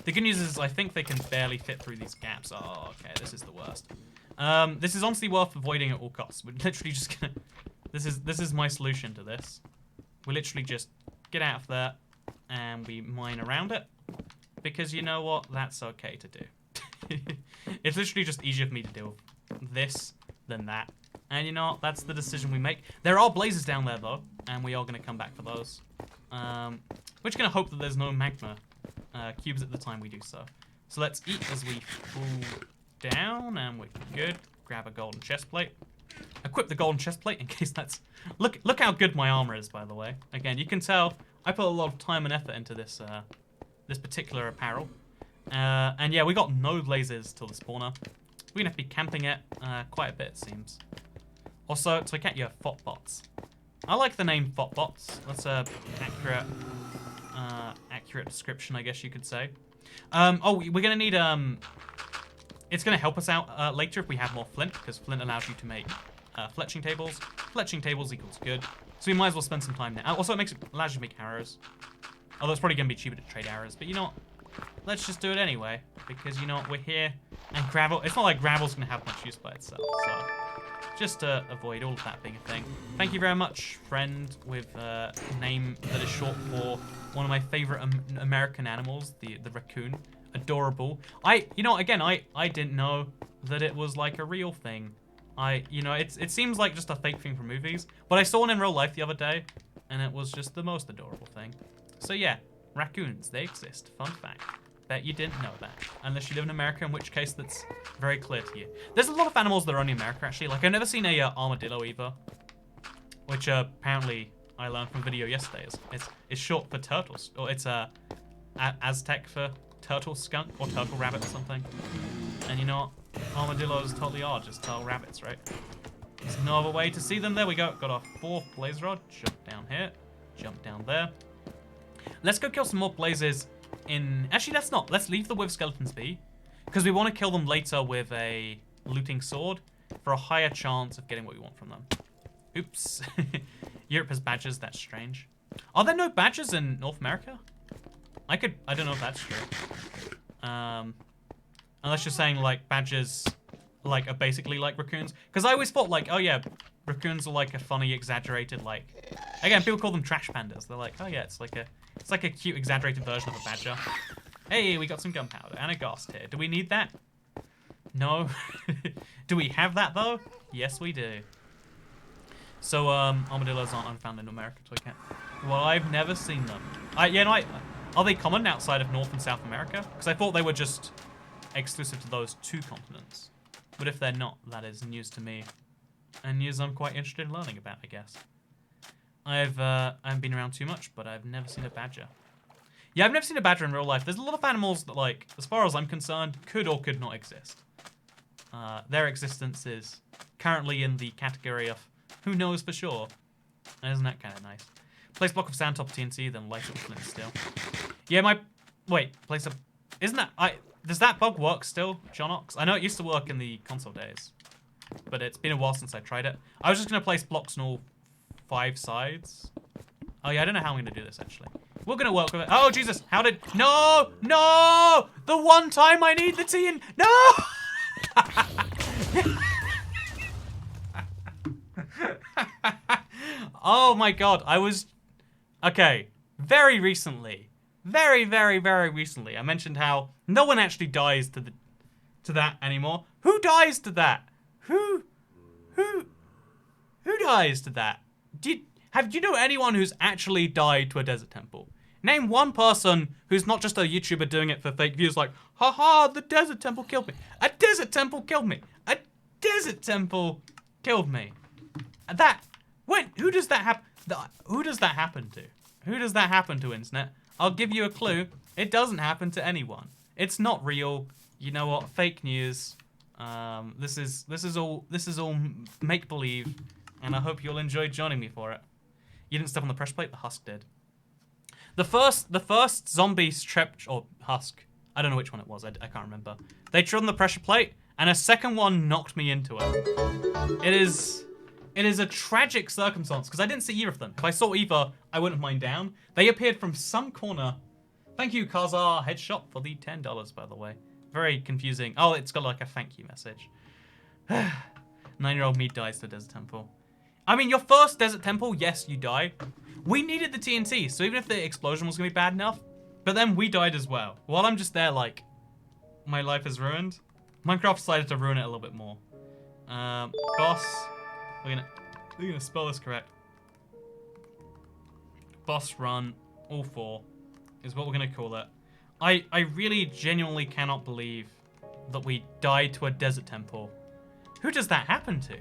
The good news is I think they can barely fit through these gaps. Oh, okay. This is the worst. This is honestly worth avoiding at all costs. We're literally just gonna... This is my solution to this. We literally just get out of there and we mine around it. Because you know what? That's okay to do. It's literally just easier for me to deal with this than that. And you know what? That's the decision we make. There are blazes down there though, and we are going to come back for those. We're just going to hope that there's no magma cubes at the time we do so. So let's eat as we fall down, and we're good. Grab a golden chest plate. Equip the golden chest plate in case that's... Look how good my armor is, by the way. Again, you can tell I put a lot of time and effort into this this particular apparel. And yeah, we got no blazes till the spawner. We're gonna have to be camping it quite a bit, it seems. Also, to get your FOTBots. I like the name FOTBots. That's a accurate description, I guess you could say. Oh, we're gonna need it's gonna help us out later if we have more flint, because flint allows you to make fletching tables. Fletching tables equals good. So we might as well spend some time now. Also, it allows you to make arrows. Although it's probably gonna be cheaper to trade arrows, but you know what? Let's just do it anyway, because you know what? We're here, and gravel. It's not like gravel's gonna have much use by itself. So just to avoid all of that being a thing. Thank you very much, friend, with a name that is short for one of my favorite American animals, the raccoon. Adorable. You know, again, I didn't know that it was like a real thing. You know, it seems like just a fake thing from movies, but I saw one in real life the other day, and it was just the most adorable thing. So yeah, raccoons, they exist. Fun fact. Bet you didn't know that. Unless you live in America, in which case that's very clear to you. There's a lot of animals that are only in America, actually. Like, I've never seen a armadillo either, which apparently I learned from a video yesterday. It's short for turtles, or it's Aztec for turtle skunk or turtle rabbit or something. And you know what? Armadillos totally are just turtle rabbits, right? There's no other way to see them. There we go. Got our 4th blaze rod. Jump down here. Jump down there. Let's go kill some more blazes in... Actually, let's not. Let's leave the wither skeletons be, because we want to kill them later with a looting sword for a higher chance of getting what we want from them. Oops. Europe has badgers. That's strange. Are there no badgers in North America? I don't know if that's true. Unless you're saying, like, badgers, like, are basically like raccoons. Because I always thought, like, oh yeah, raccoons are like a funny, exaggerated, like... Again, people call them trash pandas. They're like, oh yeah, it's like a cute, exaggerated version of a badger. Hey, we got some gunpowder and a ghast here. Do we need that? No. Do we have that, though? Yes, we do. So, armadillos aren't unfound in America, so I can't... Well, I've never seen them. Are they common outside of North and South America? Because I thought they were just exclusive to those 2 continents. But if they're not, that is news to me. And news I'm quite interested in learning about, I guess. I haven't been around too much, but I've never seen a badger. Yeah, I've never seen a badger in real life. There's a lot of animals that, like, as far as I'm concerned, could or could not exist. Their existence is currently in the category of who knows for sure. Isn't that kind of nice? Place block of sand top TNT, then light up flint steel. Yeah, wait, place a... Isn't that... Does that bug work still, John Ox? I know it used to work in the console days, but it's been a while since I tried it. I was just going to place blocks on all 5 sides. Oh yeah, I don't know how I'm going to do this, actually. We're going to work with it. Oh, Jesus, how did... No! No! The one time I need the TNT... No! Oh my God, I was... Okay, very recently, very recently, I mentioned how no one actually dies to that anymore. Who dies to that? Who dies to that? Do you know anyone who's actually died to a desert temple? Name one person who's not just a YouTuber doing it for fake views like, haha, the desert temple killed me. A desert temple killed me. A desert temple killed me. Who does that happen? Who does that happen to? Who does that happen to, internet? I'll give you a clue. It doesn't happen to anyone. It's not real. You know what? Fake news. This is all make believe, and I hope you'll enjoy joining me for it. You didn't step on the pressure plate. The husk did. The first zombies tripped, or husk. I don't know which one it was. I can't remember. They trod on the pressure plate, and a second one knocked me into it. It is a tragic circumstance because I didn't see either of them. If I saw either, I wouldn't have mind down. They appeared from some corner. Thank you, Kazar Headshot, for the $10, by the way. Very confusing. Oh, it's got like a thank you message. 9-year-old me dies to the desert temple. I mean, your first desert temple, yes, you die. We needed the TNT, so even if the explosion was going to be bad enough, but then we died as well. While I'm just there, like, my life is ruined, Minecraft decided to ruin it a little bit more. Boss, we're gonna spell this correct. Boss run, all 4, is what we're gonna call it. I really genuinely cannot believe that we died to a desert temple. Who does that happen to?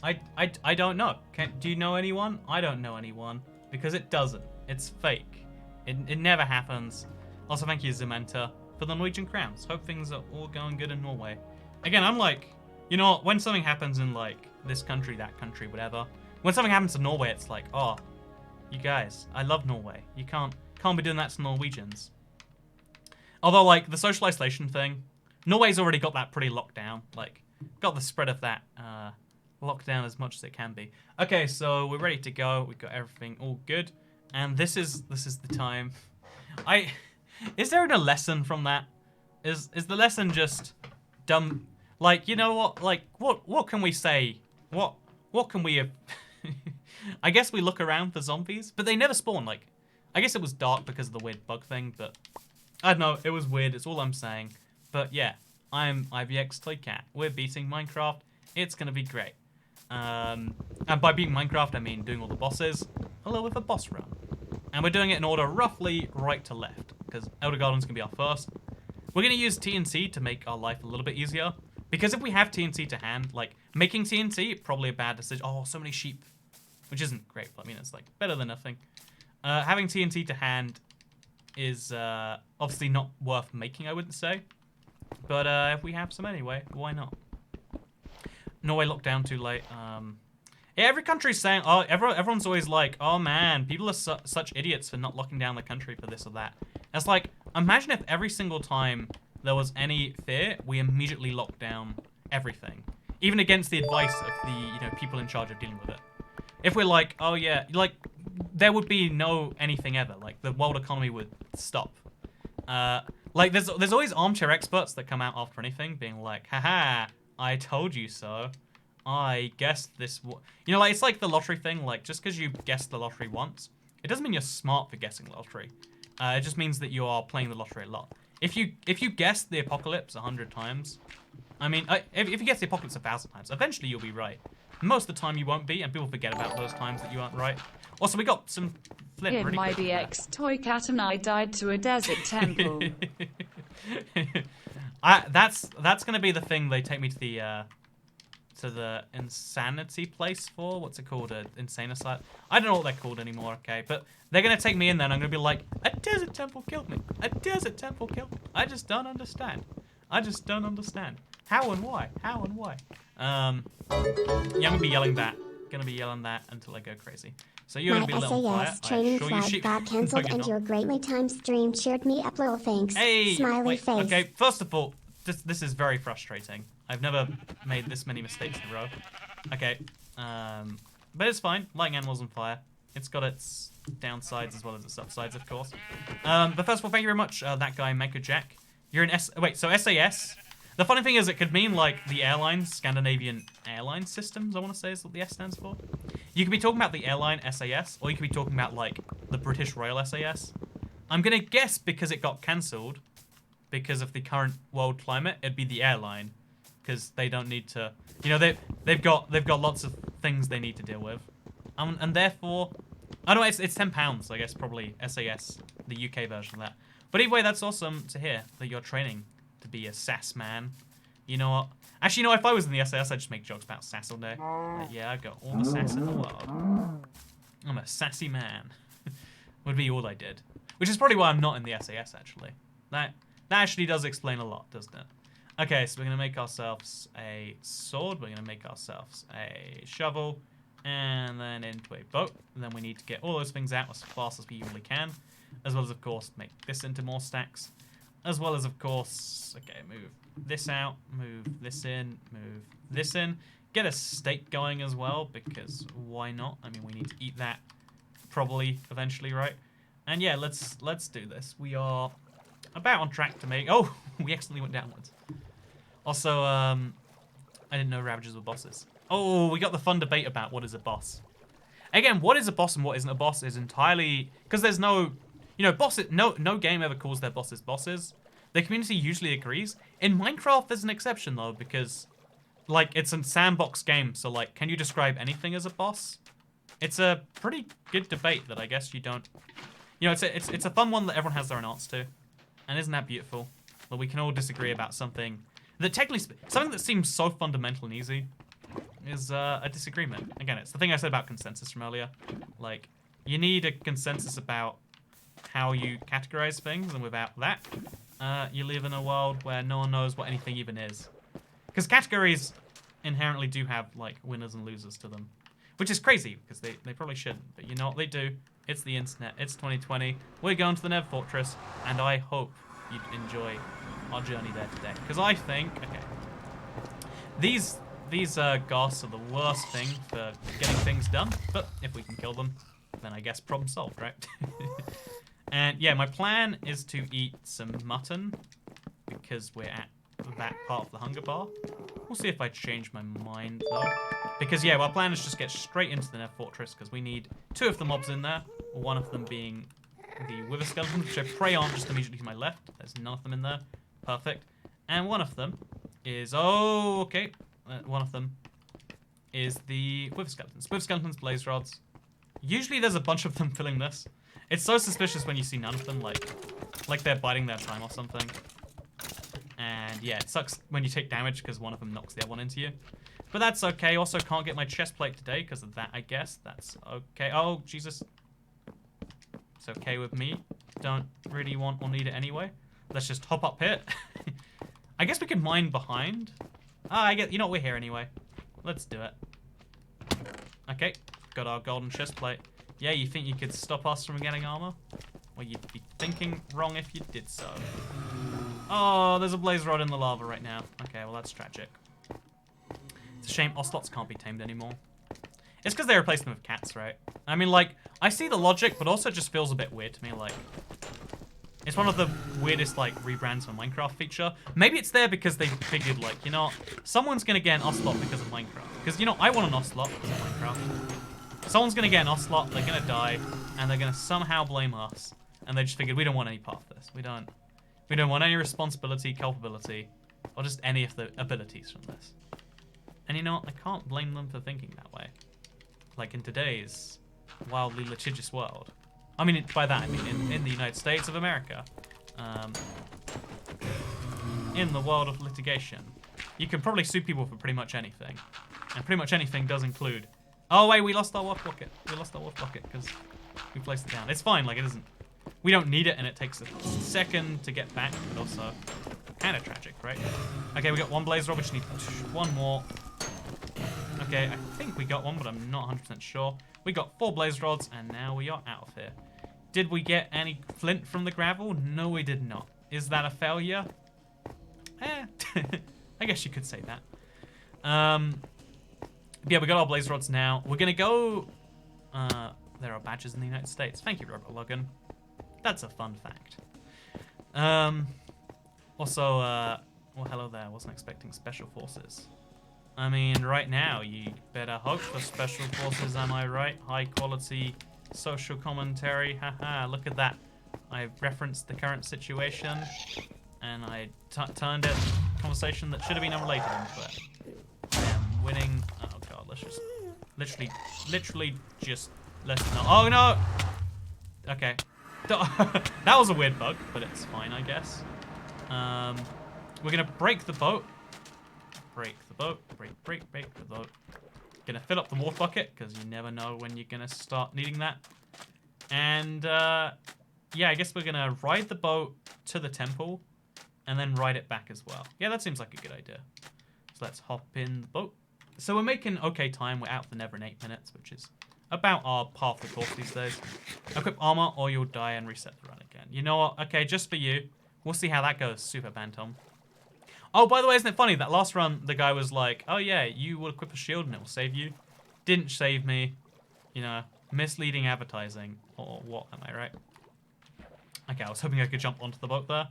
I don't know. Do you know anyone? I don't know anyone. Because it doesn't. It's fake. It never happens. Also, thank you, Zementa, for the Norwegian crowns. Hope things are all going good in Norway. Again, I'm like, you know, when something happens in, like, this country, that country, whatever. When something happens to Norway, it's like, oh, you guys, I love Norway. You can't be doing that to Norwegians. Although, like, the social isolation thing, Norway's already got that pretty locked down. Like, got the spread of that locked down as much as it can be. Okay, so we're ready to go. We've got everything all good. And this is the time. Is there a lesson from that? Is the lesson just dumb? Like, you know what? Like, what can we say? What can we have? I guess we look around for zombies, but they never spawn. Like, I guess it was dark because of the weird bug thing, but I don't know. It was weird. It's all I'm saying. But yeah, I'm IVX Toycat. We're beating Minecraft. It's gonna be great. And by beating Minecraft, I mean doing all the bosses. Hello with a boss run. And we're doing it in order roughly right to left, because Elder Garden's gonna be our first. We're gonna use TNT to make our life a little bit easier. Because if we have TNT to hand, like, making TNT, probably a bad decision. Oh, so many sheep. Which isn't great, but I mean, it's, like, better than nothing. Having TNT to hand is obviously not worth making, I wouldn't say. But if we have some anyway, why not? Norway locked down too late. Yeah, every country's saying, oh, everyone's always like, oh man, people are such idiots for not locking down the country for this or that. It's like, imagine if every single time there was any fear, we immediately locked down everything. Even against the advice of the, people in charge of dealing with it. If we're like, oh yeah, like, there would be no anything ever. Like, the world economy would stop. Like, there's always armchair experts that come out after anything, being like, haha, I told you so. I guessed this. Like, it's like the lottery thing. Like, just because you guessed the lottery once, it doesn't mean you're smart for guessing the lottery. It just means that you are playing the lottery a lot. If you guessed the apocalypse 100 times, I mean, if you guess the apocalypse 1,000 times, eventually you'll be right. Most of the time you won't be, and people forget about those times that you aren't right. Also, we got some flint really my BX Toycat and I died to a desert temple. That's gonna be the thing they take me to the insanity place for. What's it called? Insane asylum? I don't know what they're called anymore, okay? But they're gonna take me in there and I'm gonna be like, a desert temple killed me. A desert temple killed me. I just don't understand. I just don't understand. How and why? How and why? Yeah, I'm gonna be yelling that. Gonna be yelling that until I go crazy. So you're gonna be lit on fire. SAS training flight got cancelled and your greatly timed stream cheered me up. Little thanks. Hey, smiley face. Okay, first of all, this is very frustrating. I've never made this many mistakes in a row. Okay, but it's fine. Lighting animals on fire. It's got its downsides as well as its upsides, of course. But first of all, thank you very much, that guy, Mecha Jack. You're an wait, so SAS. The funny thing is, it could mean like the airlines, Scandinavian Airline Systems, I want to say is what the S stands for. You could be talking about the airline SAS, or you could be talking about like the British Royal SAS. I'm gonna guess because it got cancelled, because of the current world climate, it'd be the airline, because they don't need to, they've got lots of things they need to deal with, and therefore, Oh no, it's £10, I guess, probably SAS, the UK version of that. But either way, that's awesome to hear that you're training to be a sass man. You know what? Actually, you know, if I was in the SAS, I'd just make jokes about sass all day. Like, yeah, I got all the sass in the world. I'm a sassy man. Would be all I did. Which is probably why I'm not in the SAS, actually. That actually does explain a lot, doesn't it? Okay, so we're going to make ourselves a sword. We're going to make ourselves a shovel. And then into a boat. And then we need to get all those things out as fast as we usually can. As well as, of course, make this into more stacks. As well as, of course, okay, move this out, move this in, move this in. Get a steak going as well, because why not? I mean, we need to eat that probably eventually, right? And yeah, let's do this. We are about on track to make... Oh, we accidentally went downwards. Also, I didn't know Ravagers were bosses. Oh, we got the fun debate about what is a boss. Again, what is a boss and what isn't a boss is entirely... Because there's no... You know, bosses... No game ever calls their bosses bosses. The community usually agrees. In Minecraft, there's an exception, though, because... Like, it's a sandbox game, so, like, can you describe anything as a boss? It's a pretty good debate that I guess you don't... You know, it's a fun one that everyone has their own answer to. And isn't that beautiful? Well, we can all disagree about something that technically... Something that seems so fundamental and easy is a disagreement. Again, it's the thing I said about consensus from earlier. Like, you need a consensus about how you categorize things, and without that, you live in a world where no one knows what anything even is. Because categories inherently do have, like, winners and losers to them. Which is crazy, because they probably shouldn't. But you know what they do? It's the internet. It's 2020. We're going to the Nether Fortress, and I hope you enjoy our journey there today. Because I think, okay, these ghosts are the worst thing for getting things done. But if we can kill them, then I guess problem solved, right? And yeah, my plan is to eat some mutton, because we're at that part of the hunger bar. We'll see if I change my mind, though. Because, yeah, our plan is just get straight into the Nether Fortress, because we need 2 of the mobs in there, one of them being the Wither Skeletons, which I pray aren't just immediately to my left. There's none of them in there. Perfect. And one of them is... Oh, okay. One of them is the Wither Skeletons. Wither Skeletons, Blaze Rods. Usually there's a bunch of them filling this. It's so suspicious when you see none of them, like they're biding their time or something. And yeah, it sucks when you take damage because one of them knocks the other one into you. But that's okay. Also can't get my chest plate today because of that, I guess. That's okay. Oh, Jesus. It's okay with me. Don't really want or need it anyway. Let's just hop up here. I guess we can mine behind. Ah, you know what, we're here anyway. Let's do it. Okay, got our golden chest plate. Yeah, you think you could stop us from getting armor? Well, you'd be thinking wrong if you did so. Oh, there's a blaze rod in the lava right now. Okay, well, that's tragic. It's a shame ocelots can't be tamed anymore. It's because they replaced them with cats, right? I mean, like, I see the logic, but also it just feels a bit weird to me, like... It's one of the weirdest, like, rebrands for Minecraft feature. Maybe it's there because they figured, like, you know, someone's gonna get an ocelot because of Minecraft. Because, you know, I want an ocelot because of Minecraft. Someone's gonna get an ocelot, they're gonna die, and they're gonna somehow blame us. And they just figured, we don't want any part of this. We don't want any responsibility, culpability, or just any of the abilities from this. And you know what? I can't blame them for thinking that way. Like in today's wildly litigious world. I mean, by that I mean in the United States of America. In the world of litigation. You can probably sue people for pretty much anything. And pretty much anything does include... Oh wait, we lost our wolf bucket. We lost our wolf bucket because we placed it down. It's fine, like it isn't... We don't need it and it takes a second to get back, but also kind of tragic, right? Okay, we got one blaze rod, we just need one more. Okay, I think we got one, but I'm not 100% sure. We got 4 blaze rods, and now we are out of here. Did we get any flint from the gravel? No, we did not. Is that a failure? I guess you could say that. Yeah, we got our blaze rods now. We're gonna go... there are badges in the United States. Thank you, Robert Logan. That's a fun fact. Also, well, hello there. Wasn't expecting special forces. I mean, right now, you better hope for special forces, am I right? High quality social commentary. Haha, look at that. I referenced the current situation, and I turned it conversation that should have been unrelated into it. I am winning. Oh god, let's just literally just Let's not. Oh, no. Okay. That was a weird bug, but it's fine, I guess. We're going to break the boat. Break the boat. Break the boat. Gonna fill up the water bucket, because you never know when you're going to start needing that. And, yeah, I guess we're going to ride the boat to the temple, and then ride it back as well. Yeah, that seems like a good idea. So let's hop in the boat. So we're making okay time. We're out the Nether in 8 minutes, which is about our half the course these days. Equip armor or you'll die and reset the run again. You know what? Okay, just for you. We'll see how that goes, Super Bantom. Oh, by the way, isn't it funny that last run the guy was like, oh yeah, you will equip a shield and it will save you. Didn't save me. You know, misleading advertising. Or what, am I right? Okay, I was hoping I could jump onto the boat there.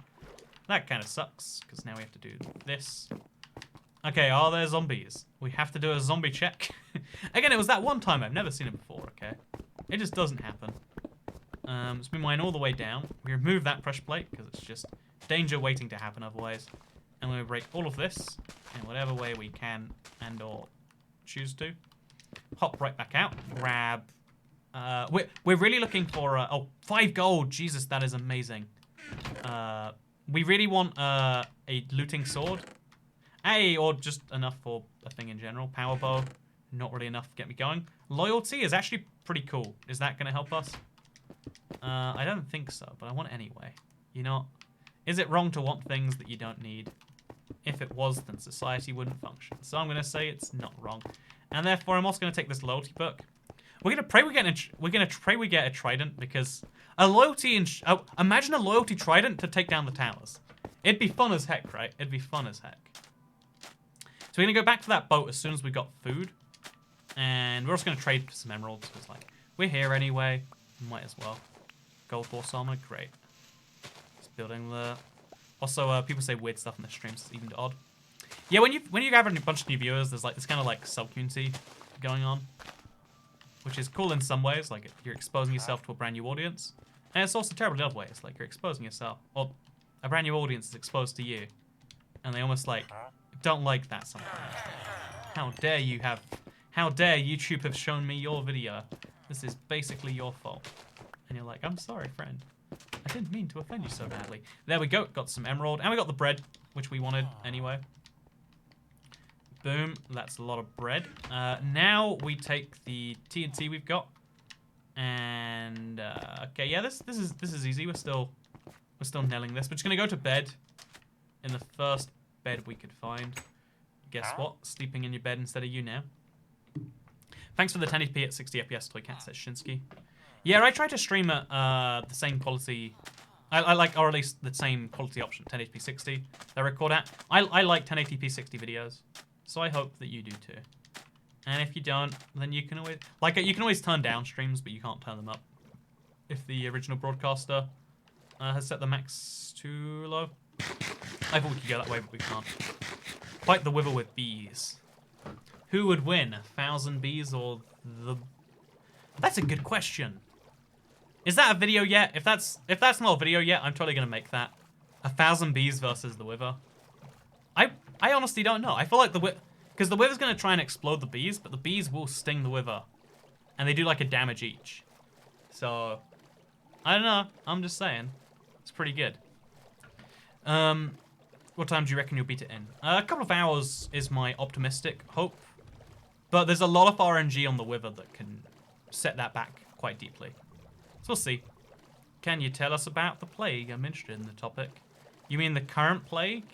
That kind of sucks, because now we have to do this. Okay, are there zombies? We have to do a zombie check. Again, it was that one time. I've never seen it before, okay? It just doesn't happen. So we mine all the way down. We remove that pressure plate, because it's just danger waiting to happen otherwise. And we break all of this in whatever way we can and or choose to. Hop right back out. Grab... we're really looking for... oh, 5 gold. Jesus, that is amazing. We really want a looting sword. Or just enough for a thing in general. Power bow, not really enough to get me going. Loyalty is actually pretty cool. Is that going to help us? I don't think so, but I want it anyway. You know, is it wrong to want things that you don't need? If it was, then society wouldn't function. So I'm going to say it's not wrong. And therefore, I'm also going to take this loyalty book. We're going to pray we get a trident, because a loyalty... imagine a loyalty trident to take down the towers. It'd be fun as heck, right? It'd be fun as heck. So we're going to go back to that boat as soon as we got food. And we're also going to trade for some emeralds. Because, like, we're here anyway. Might as well. Gold horse armor, great. Just building the... Also, people say weird stuff in the streams. It's even odd. Yeah, when you gather a bunch of new viewers, there's like this kind of like sub-community going on. Which is cool in some ways. Like, you're exposing yourself to a brand new audience. And it's also terrible in other ways. Like, you're exposing yourself. Or a brand new audience is exposed to you. And they almost, like... don't like that sometimes. How dare YouTube have shown me your video? This is basically your fault. And you're like, I'm sorry, friend. I didn't mean to offend you so badly. There we go, got some emerald. And we got the bread, which we wanted anyway. Boom, that's a lot of bread. Now we take the TNT we've got. And, okay, yeah, this is easy. We're still nailing this. We're just gonna go to bed in the first bed we could find. Guess what? Sleeping in your bed instead of you now. Thanks for the 1080p at 60 FPS, Toy Cat, says Shinsky. Yeah, I try to stream at the same quality. I like, or at least the same quality option, 1080p 60. That I record at. I like 1080p 60 videos, so I hope that you do too. And if you don't, then you can always you can always turn down streams, but you can't turn them up if the original broadcaster has set the max too low. I thought we could go that way, but we can't. Fight the Wither with bees. Who would win, 1,000 bees or the... That's a good question. Is that a video yet? If that's not a video yet, I'm totally gonna make that. 1,000 bees versus the Wither. I honestly don't know. I feel like the Wither... Because the Wither's gonna try and explode the bees, but the bees will sting the Wither. And they do like a damage each. So... I don't know. I'm just saying. It's pretty good. What time do you reckon you'll beat it in? A couple of hours is my optimistic hope. But there's a lot of RNG on the Wither that can set that back quite deeply. So we'll see. Can you tell us about the plague? I'm interested in the topic. You mean the current plague?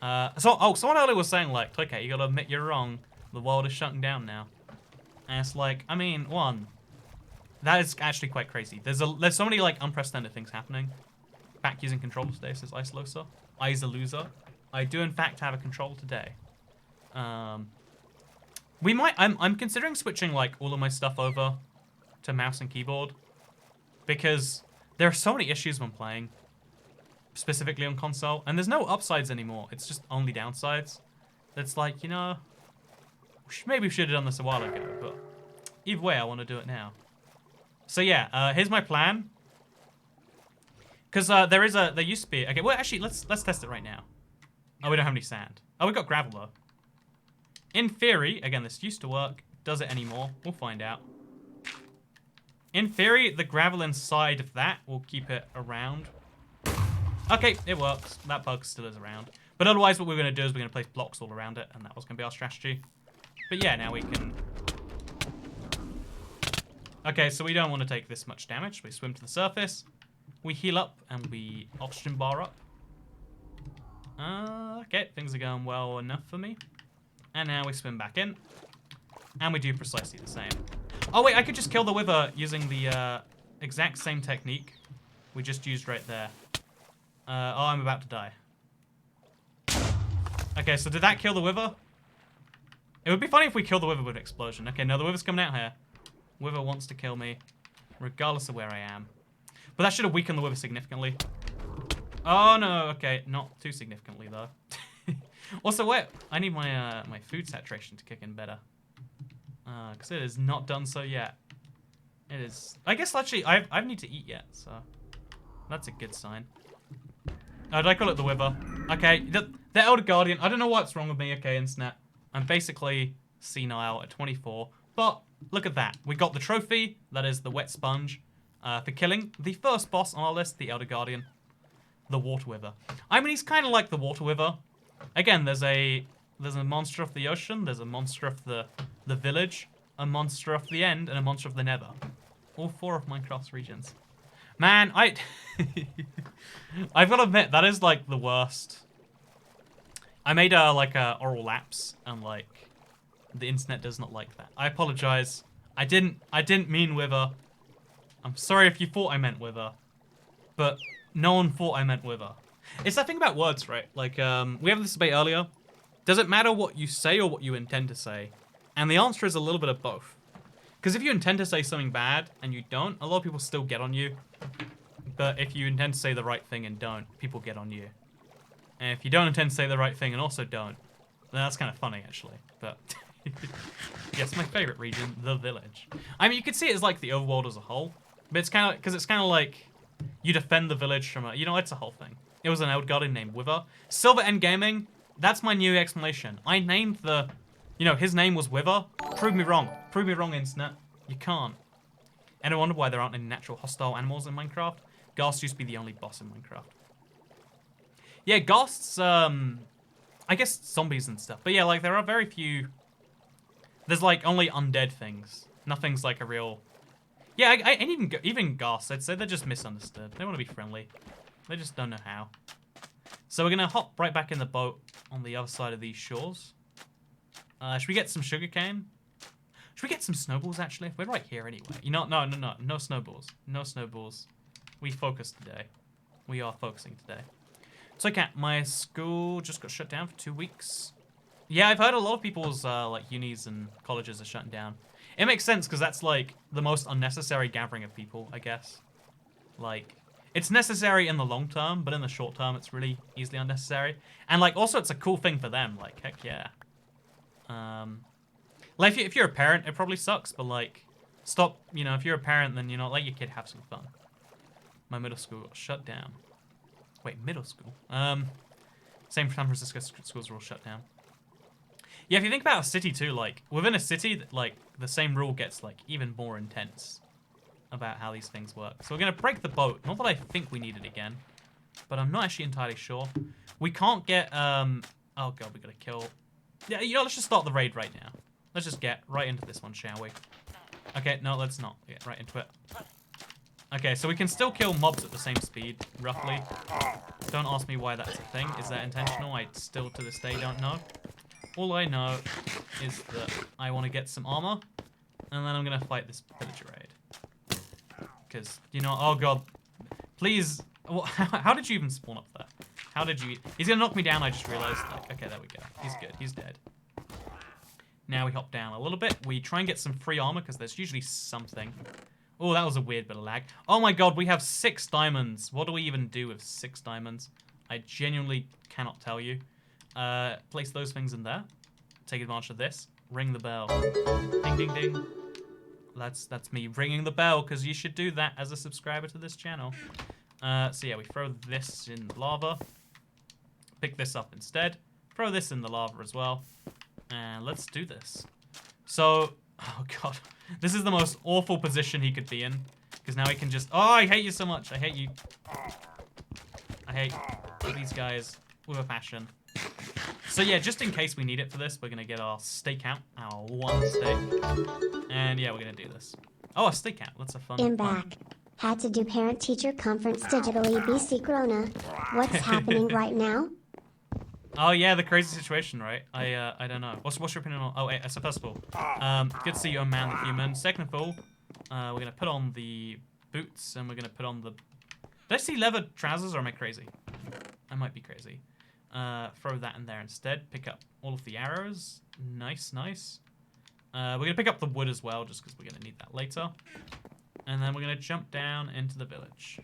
Someone earlier was saying like, okay, you gotta admit you're wrong. The world is shutting down now. And it's like, I mean, that is actually quite crazy. There's so many like unprecedented things happening. Back using controller today, says Isolosa. I do in fact have a controller today. I'm considering switching like all of my stuff over to mouse and keyboard. Because there are so many issues when playing. Specifically on console. And there's no upsides anymore. It's just only downsides. It's like, you know, maybe we should have done this a while ago. But either way, I want to do it now. So yeah, here's my plan. Because there used to be... Okay, well, actually, let's test it right now. Oh, we don't have any sand. Oh, we got gravel, though. In theory, again, this used to work. Does it anymore? We'll find out. In theory, the gravel inside of that will keep it around. Okay, it works. That bug still is around. But otherwise, what we're going to do is we're going to place blocks all around it, and that was going to be our strategy. But yeah, now we can... Okay, so we don't want to take this much damage. We swim to the surface. We heal up, and we oxygen bar up. Okay, things are going well enough for me. And now we swim back in. And we do precisely the same. Oh wait, I could just kill the wither using the exact same technique we just used right there. Oh, I'm about to die. Okay, so did that kill the wither? It would be funny if we kill the wither with an explosion. Okay, no, the wither's coming out here. Wither wants to kill me, regardless of where I am. But that should have weakened the wither significantly. Oh no, okay, not too significantly though. Also, wait, I need my my food saturation to kick in better. Because it is not done so yet. It is... I guess actually, I need to eat yet, so... That's a good sign. Oh, did I call it the wither? Okay, the Elder Guardian. I don't know what's wrong with me, okay, Internet. I'm basically senile at 24. But, look at that. We got the trophy, that is the wet sponge, for killing the first boss on our list, the Elder Guardian. The Water Wither. I mean, he's kind of like the Water Wither. Again, there's a monster of the ocean, there's a monster of the village, a monster of the end, and a monster of the nether. All 4 of Minecraft's regions. Man, I've got to admit, that is like the worst. I made like a oral lapse, and like the internet does not like that. I apologize. I didn't mean wither. I'm sorry if you thought I meant wither, but no one thought I meant wither. It's that thing about words, right? Like we had this debate earlier. Does it matter what you say or what you intend to say? And the answer is a little bit of both. Because if you intend to say something bad and you don't, a lot of people still get on you. But if you intend to say the right thing and don't, people get on you. And if you don't intend to say the right thing and also don't, then that's kind of funny, actually. But yes, my favorite region, the village. I mean, you could see it as like the overworld as a whole. But it's kind of, because it's kind of like you defend the village from a, you know, it's a whole thing. It was an Elder Guardian named Wither. Silver End Gaming, that's my new explanation. I named the, you know, his name was Wither. Prove me wrong. Prove me wrong, internet. You can't. And I wonder why there aren't any natural hostile animals in Minecraft. Ghasts used to be the only boss in Minecraft. Yeah, ghasts, I guess zombies and stuff. But yeah, like there are very few, there's like only undead things. Nothing's like a real, yeah, and even ghasts, I'd say they're just misunderstood. They want to be friendly. They just don't know how. So we're going to hop right back in the boat on the other side of these shores. Should we get some sugarcane? Should we get some snowballs, actually? We're right here anyway. You know, no snowballs. No snowballs. We focus today. We are focusing today. So, Kat, my school just got shut down for 2 weeks. Yeah, I've heard a lot of people's, like, unis and colleges are shutting down. It makes sense, because that's, like, the most unnecessary gathering of people, I guess. Like, it's necessary in the long term, but in the short term, it's really easily unnecessary. And, like, also, it's a cool thing for them. Like, heck yeah. Like, if you're a parent, it probably sucks, but, like, stop, you know, if you're a parent, then, you know, let your kid have some fun. My middle school got shut down. Wait, middle school? Same for San Francisco schools are all shut down. Yeah, if you think about a city, too, like, within a city, like, the same rule gets, like, even more intense about how these things work. So we're going to break the boat. Not that I think we need it again, but I'm not actually entirely sure. We can't get, oh, God, we got to kill... Yeah, you know, let's just start the raid right now. Let's just get right into this one, shall we? Okay, no, let's not get right into it. Okay, so we can still kill mobs at the same speed, roughly. Don't ask me why that's a thing. Is that intentional? I still, to this day, don't know. All I know is that I want to get some armor, and then I'm going to fight this villager raid. Because, you know, oh God. Please, how did you even spawn up there? How did you... He's going to knock me down, I just realized. Like, okay, there we go. He's good. He's dead. Now we hop down a little bit. We try and get some free armor, because there's usually something. Oh, that was a weird bit of lag. Oh my God, we have 6 diamonds. What do we even do with 6 diamonds? I genuinely cannot tell you. Place those things in there. Take advantage of this. Ring the bell. Ding, ding, ding. That's me ringing the bell, because you should do that as a subscriber to this channel. So yeah, we throw this in the lava. Pick this up instead. Throw this in the lava as well. And let's do this. So, oh God. This is the most awful position he could be in. Because now he can just... Oh, I hate you so much. I hate you. I hate these guys with a passion. So yeah, just in case we need it for this, we're going to get our steak out. Our 1 steak. And yeah, we're going to do this. Oh, a steak out. That's a fun... I'm back. Had to do parent-teacher conference digitally BC Corona. What's happening right now? Oh yeah, the crazy situation, right? I don't know. What's your opinion on... Oh, wait, so first of all, good to see you, man the human. Second of all, we're going to put on the boots, and we're going to put on the... Did I see leather trousers, or am I crazy? I might be crazy. Throw that in there instead. Pick up all of the arrows. Nice, nice. We're going to pick up the wood as well, just because we're going to need that later. And then we're going to jump down into the village.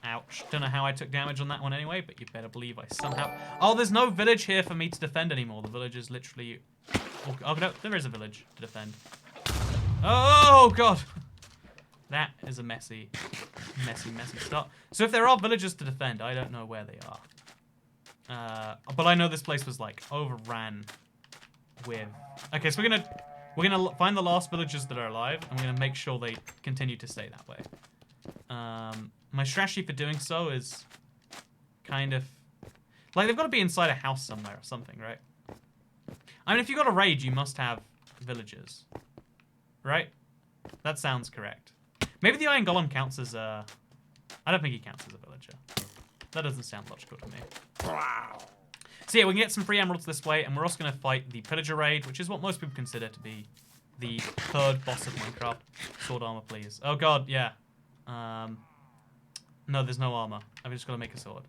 Ouch. Don't know how I took damage on that one anyway, but you better believe I somehow... Oh, there's no village here for me to defend anymore. The village is literally... Oh, no, there is a village to defend. Oh, God. That is a messy start. So if there are villages to defend, I don't know where they are. But I know this place was, like, overran with... Okay, so we're gonna find the last villagers that are alive, and we're gonna make sure they continue to stay that way. My strategy for doing so is kind of... Like, they've got to be inside a house somewhere or something, right? I mean, if you've got a raid, you must have villagers. Right? That sounds correct. Maybe the Iron Golem counts as a... I don't think he counts as a villager. That doesn't sound logical to me. So yeah, we can get some free emeralds this way, and we're also going to fight the Pillager raid, which is what most people consider to be the third boss of Minecraft. Sword armor, please. Oh god, yeah. No, there's no armor. I've just got to make a sword.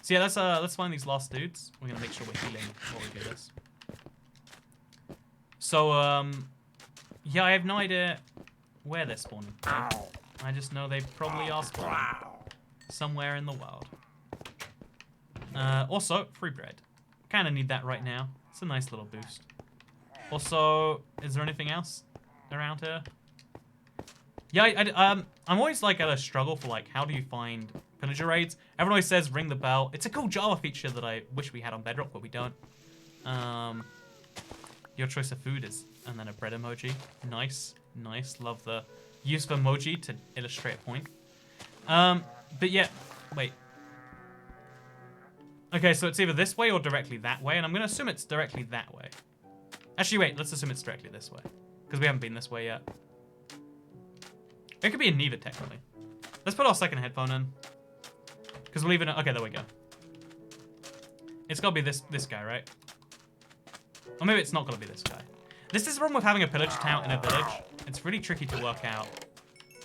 So yeah, let's find these last dudes. We're going to make sure we're healing while we do this. So, yeah, I have no idea where they're spawning. I just know they probably are spawning somewhere in the world. Also, free bread. Kind of need that right now. It's a nice little boost. Also, is there anything else around here? Yeah, I'm always like at a struggle for like, how do you find pillager raids? Everyone always says ring the bell. It's a cool Java feature that I wish we had on Bedrock, but we don't. Your choice of food is, and then a bread emoji. Nice, nice. Love the use of emoji to illustrate a point. But yeah, wait. Okay, so it's either this way or directly that way, and I'm gonna assume it's directly that way. Actually, wait, let's assume it's directly this way, because we haven't been this way yet. It could be in neither, technically. Let's put our second headphone in, because we'll even... Okay, there we go. It's gotta be this guy, right? Or maybe it's not gonna be this guy. This is the problem with having a pillager town in a village. It's really tricky to work out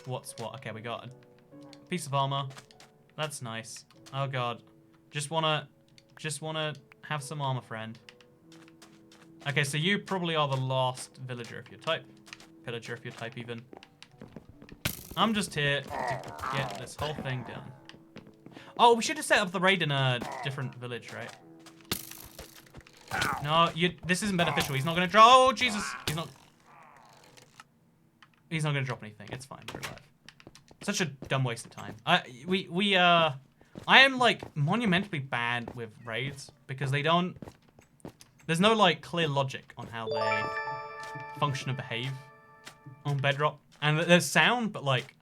what's what. Okay, we got a piece of armor. That's nice. Oh god. Just wanna have some armor, friend. Okay, so you probably are the last villager if you're type. Pillager if you're type even. I'm just here to get this whole thing done. Oh, we should have set up the raid in a different village, right? No, this isn't beneficial. He's not gonna drop. Oh, Jesus! He's not gonna drop anything. It's fine. We're alive. Such a dumb waste of time. I am like monumentally bad with raids because they don't. There's no like clear logic on how they function and behave on Bedrock. And there's sound, but like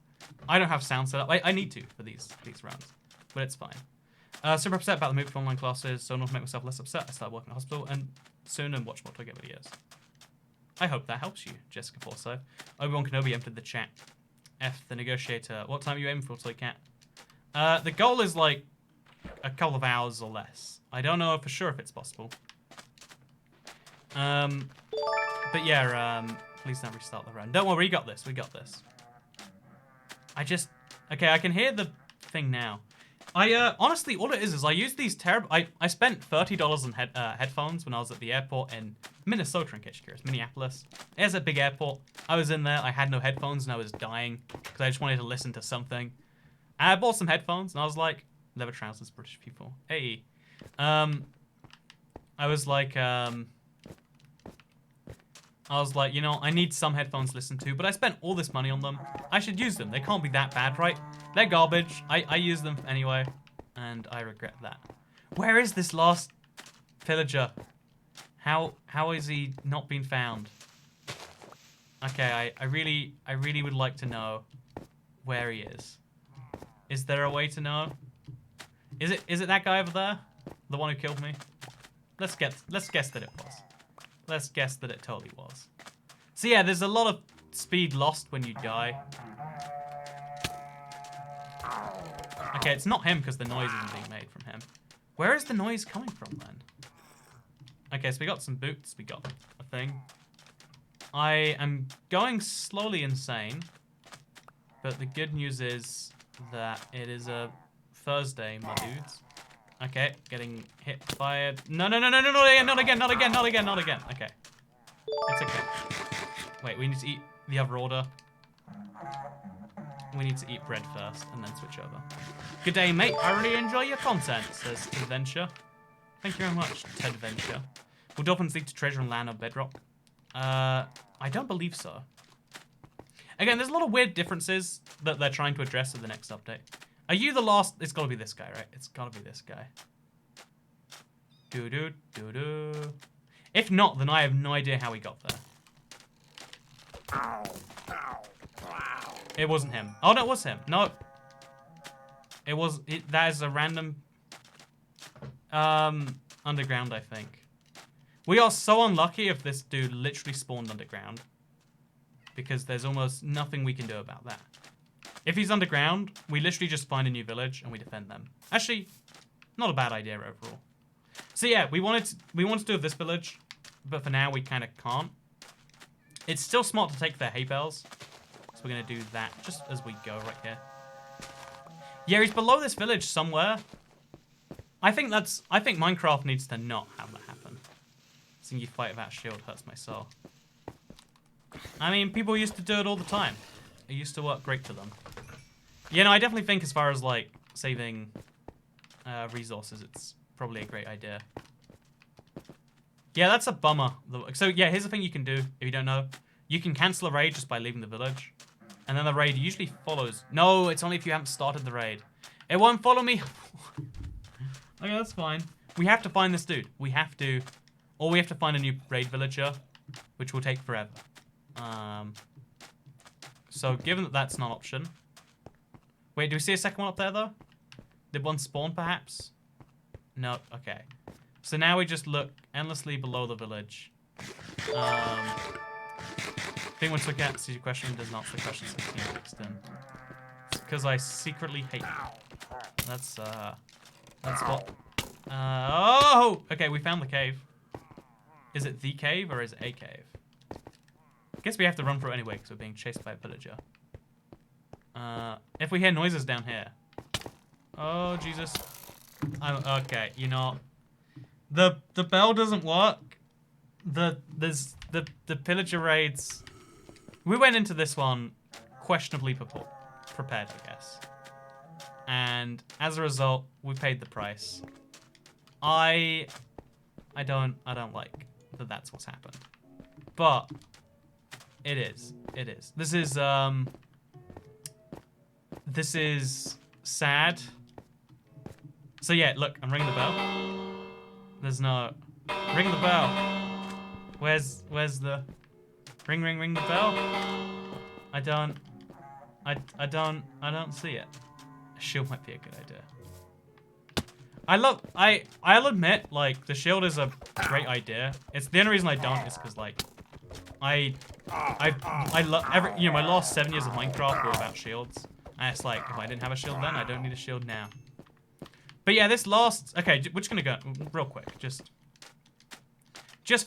I don't have sound set up. I need to for these rounds, but it's fine. Super upset about the move from online classes, so in order to make myself less upset, I started working at a hospital and soon and watch more Toy Get videos. I hope that helps you, Jessica Forsyth. Obi-Wan Kenobi entered the chat. F the negotiator. What time are you aiming for, Toy Cat? The goal is like a couple of hours or less. I don't know for sure if it's possible. But yeah, please don't restart the run. Don't worry, we got this. We got this. Okay, I can hear the thing now. Honestly, all it is I use these terrible... I spent $30 on headphones when I was at the airport in Minnesota, in case you're curious, Minneapolis. There's a big airport. I was in there, I had no headphones, and I was dying because I just wanted to listen to something. And I bought some headphones, and I was like, leather trousers, British people. Hey. I was like, you know, I need some headphones to listen to, but I spent all this money on them. I should use them. They can't be that bad, right? They're garbage. I use them anyway, and I regret that. Where is this last pillager? How is he not been found? Okay, I really would like to know where he is. Is there a way to know? Is it that guy over there? The one who killed me? Let's guess that it was. Let's guess that it totally was. So yeah, there's a lot of speed lost when you die. Okay, it's not him because the noise isn't being made from him. Where is the noise coming from then? Okay, so we got some boots, we got a thing. I am going slowly insane, but the good news is that it is a Thursday, my dudes. Okay, getting hit by a... No, not again. Okay. It's okay. Wait, we need to eat the other order. We need to eat bread first and then switch over. Good day, mate. I really enjoy your content, says Adventure. Thank you very much, Tedventure. Will dolphins lead to treasure and land on Bedrock? I don't believe so. Again, there's a lot of weird differences that they're trying to address with the next update. Are you the last? It's gotta be this guy, right? It's gotta be this guy. Doo-doo. If not, then I have no idea how he got there. It wasn't him. Oh, no, it was him. No. That is a random... underground, I think. We are so unlucky if this dude literally spawned underground. Because there's almost nothing we can do about that. If he's underground, we literally just find a new village and we defend them. Actually, not a bad idea overall. So yeah, we wanted to do this village, but for now we kind of can't. It's still smart to take their hay bales. So we're going to do that just as we go right here. Yeah, he's below this village somewhere. I think Minecraft needs to not have that happen. Seeing you fight without a shield hurts my soul. I mean, people used to do it all the time. It used to work great for them. Yeah, no, I definitely think as far as, like, saving resources, it's probably a great idea. Yeah, that's a bummer. So, yeah, here's the thing you can do, if you don't know. You can cancel a raid just by leaving the village. And then the raid usually follows. No, it's only if you haven't started the raid. It won't follow me. Okay, that's fine. We have to find this dude. We have to... Or we have to find a new raid villager, which will take forever. So, given that that's not an option... Wait, do we see a second one up there, though? Did one spawn, perhaps? No, okay. So now we just look endlessly below the village. Thing once look at, see your question, does not answer the question, so it's mixed in. It's because I secretly hate you. That's what... oh! Okay, we found the cave. Is it the cave, or is it a cave? I guess we have to run through it anyway, because we're being chased by a villager. If we hear noises down here... Oh, Jesus. Okay, you know... The bell doesn't work. The pillager raids... We went into this one questionably prepared, I guess. And as a result, we paid the price. I don't like that that's what's happened. But it is. This is sad. So yeah, look, I'm ringing the bell. There's no ring the bell. Where's the ring the bell? I don't see it. A shield might be a good idea. I'll admit, like, the shield is a great idea. It's the only reason I don't is because, like, my last 7 years of Minecraft were about shields. And it's like, if I didn't have a shield then, I don't need a shield now. But yeah, this last... Okay, we're just going to go real quick. Just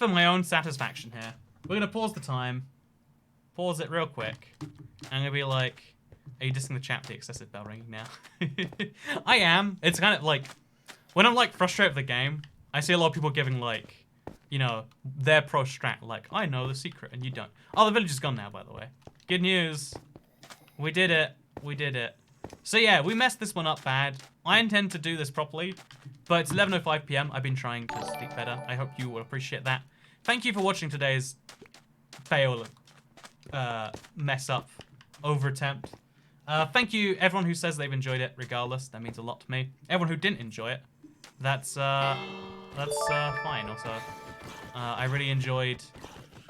for my own satisfaction here. We're going to pause the time. Pause it real quick. I'm going to be like... Are you dissing the chat for the excessive bell ringing now? I am. It's kind of like... When I'm, like, frustrated with the game, I see a lot of people giving, like... You know, their pro strat. Like, I know the secret, and you don't. Oh, the village is gone now, by the way. Good news. We did it. We did it. So yeah, we messed this one up bad. I intend to do this properly, but it's 11:05 PM. I've been trying to speak better. I hope you will appreciate that. Thank you for watching today's fail, mess up, over attempt. Thank you everyone who says they've enjoyed it. Regardless, that means a lot to me. Everyone who didn't enjoy it, that's fine. Also, I really enjoyed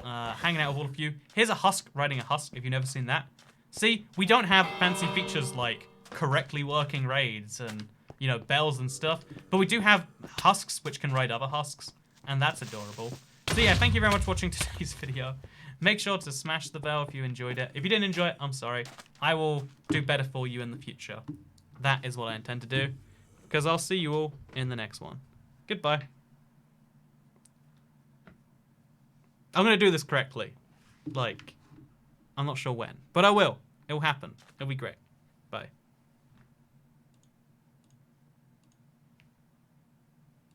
hanging out with all of you. Here's a husk riding a husk, if you've never seen that. See, we don't have fancy features like correctly working raids and, you know, bells and stuff. But we do have husks which can ride other husks. And that's adorable. So yeah, thank you very much for watching today's video. Make sure to smash the bell if you enjoyed it. If you didn't enjoy it, I'm sorry. I will do better for you in the future. That is what I intend to do. Because I'll see you all in the next one. Goodbye. I'm going to do this correctly. Like, I'm not sure when. But I will. It will happen. It'll be great. Bye.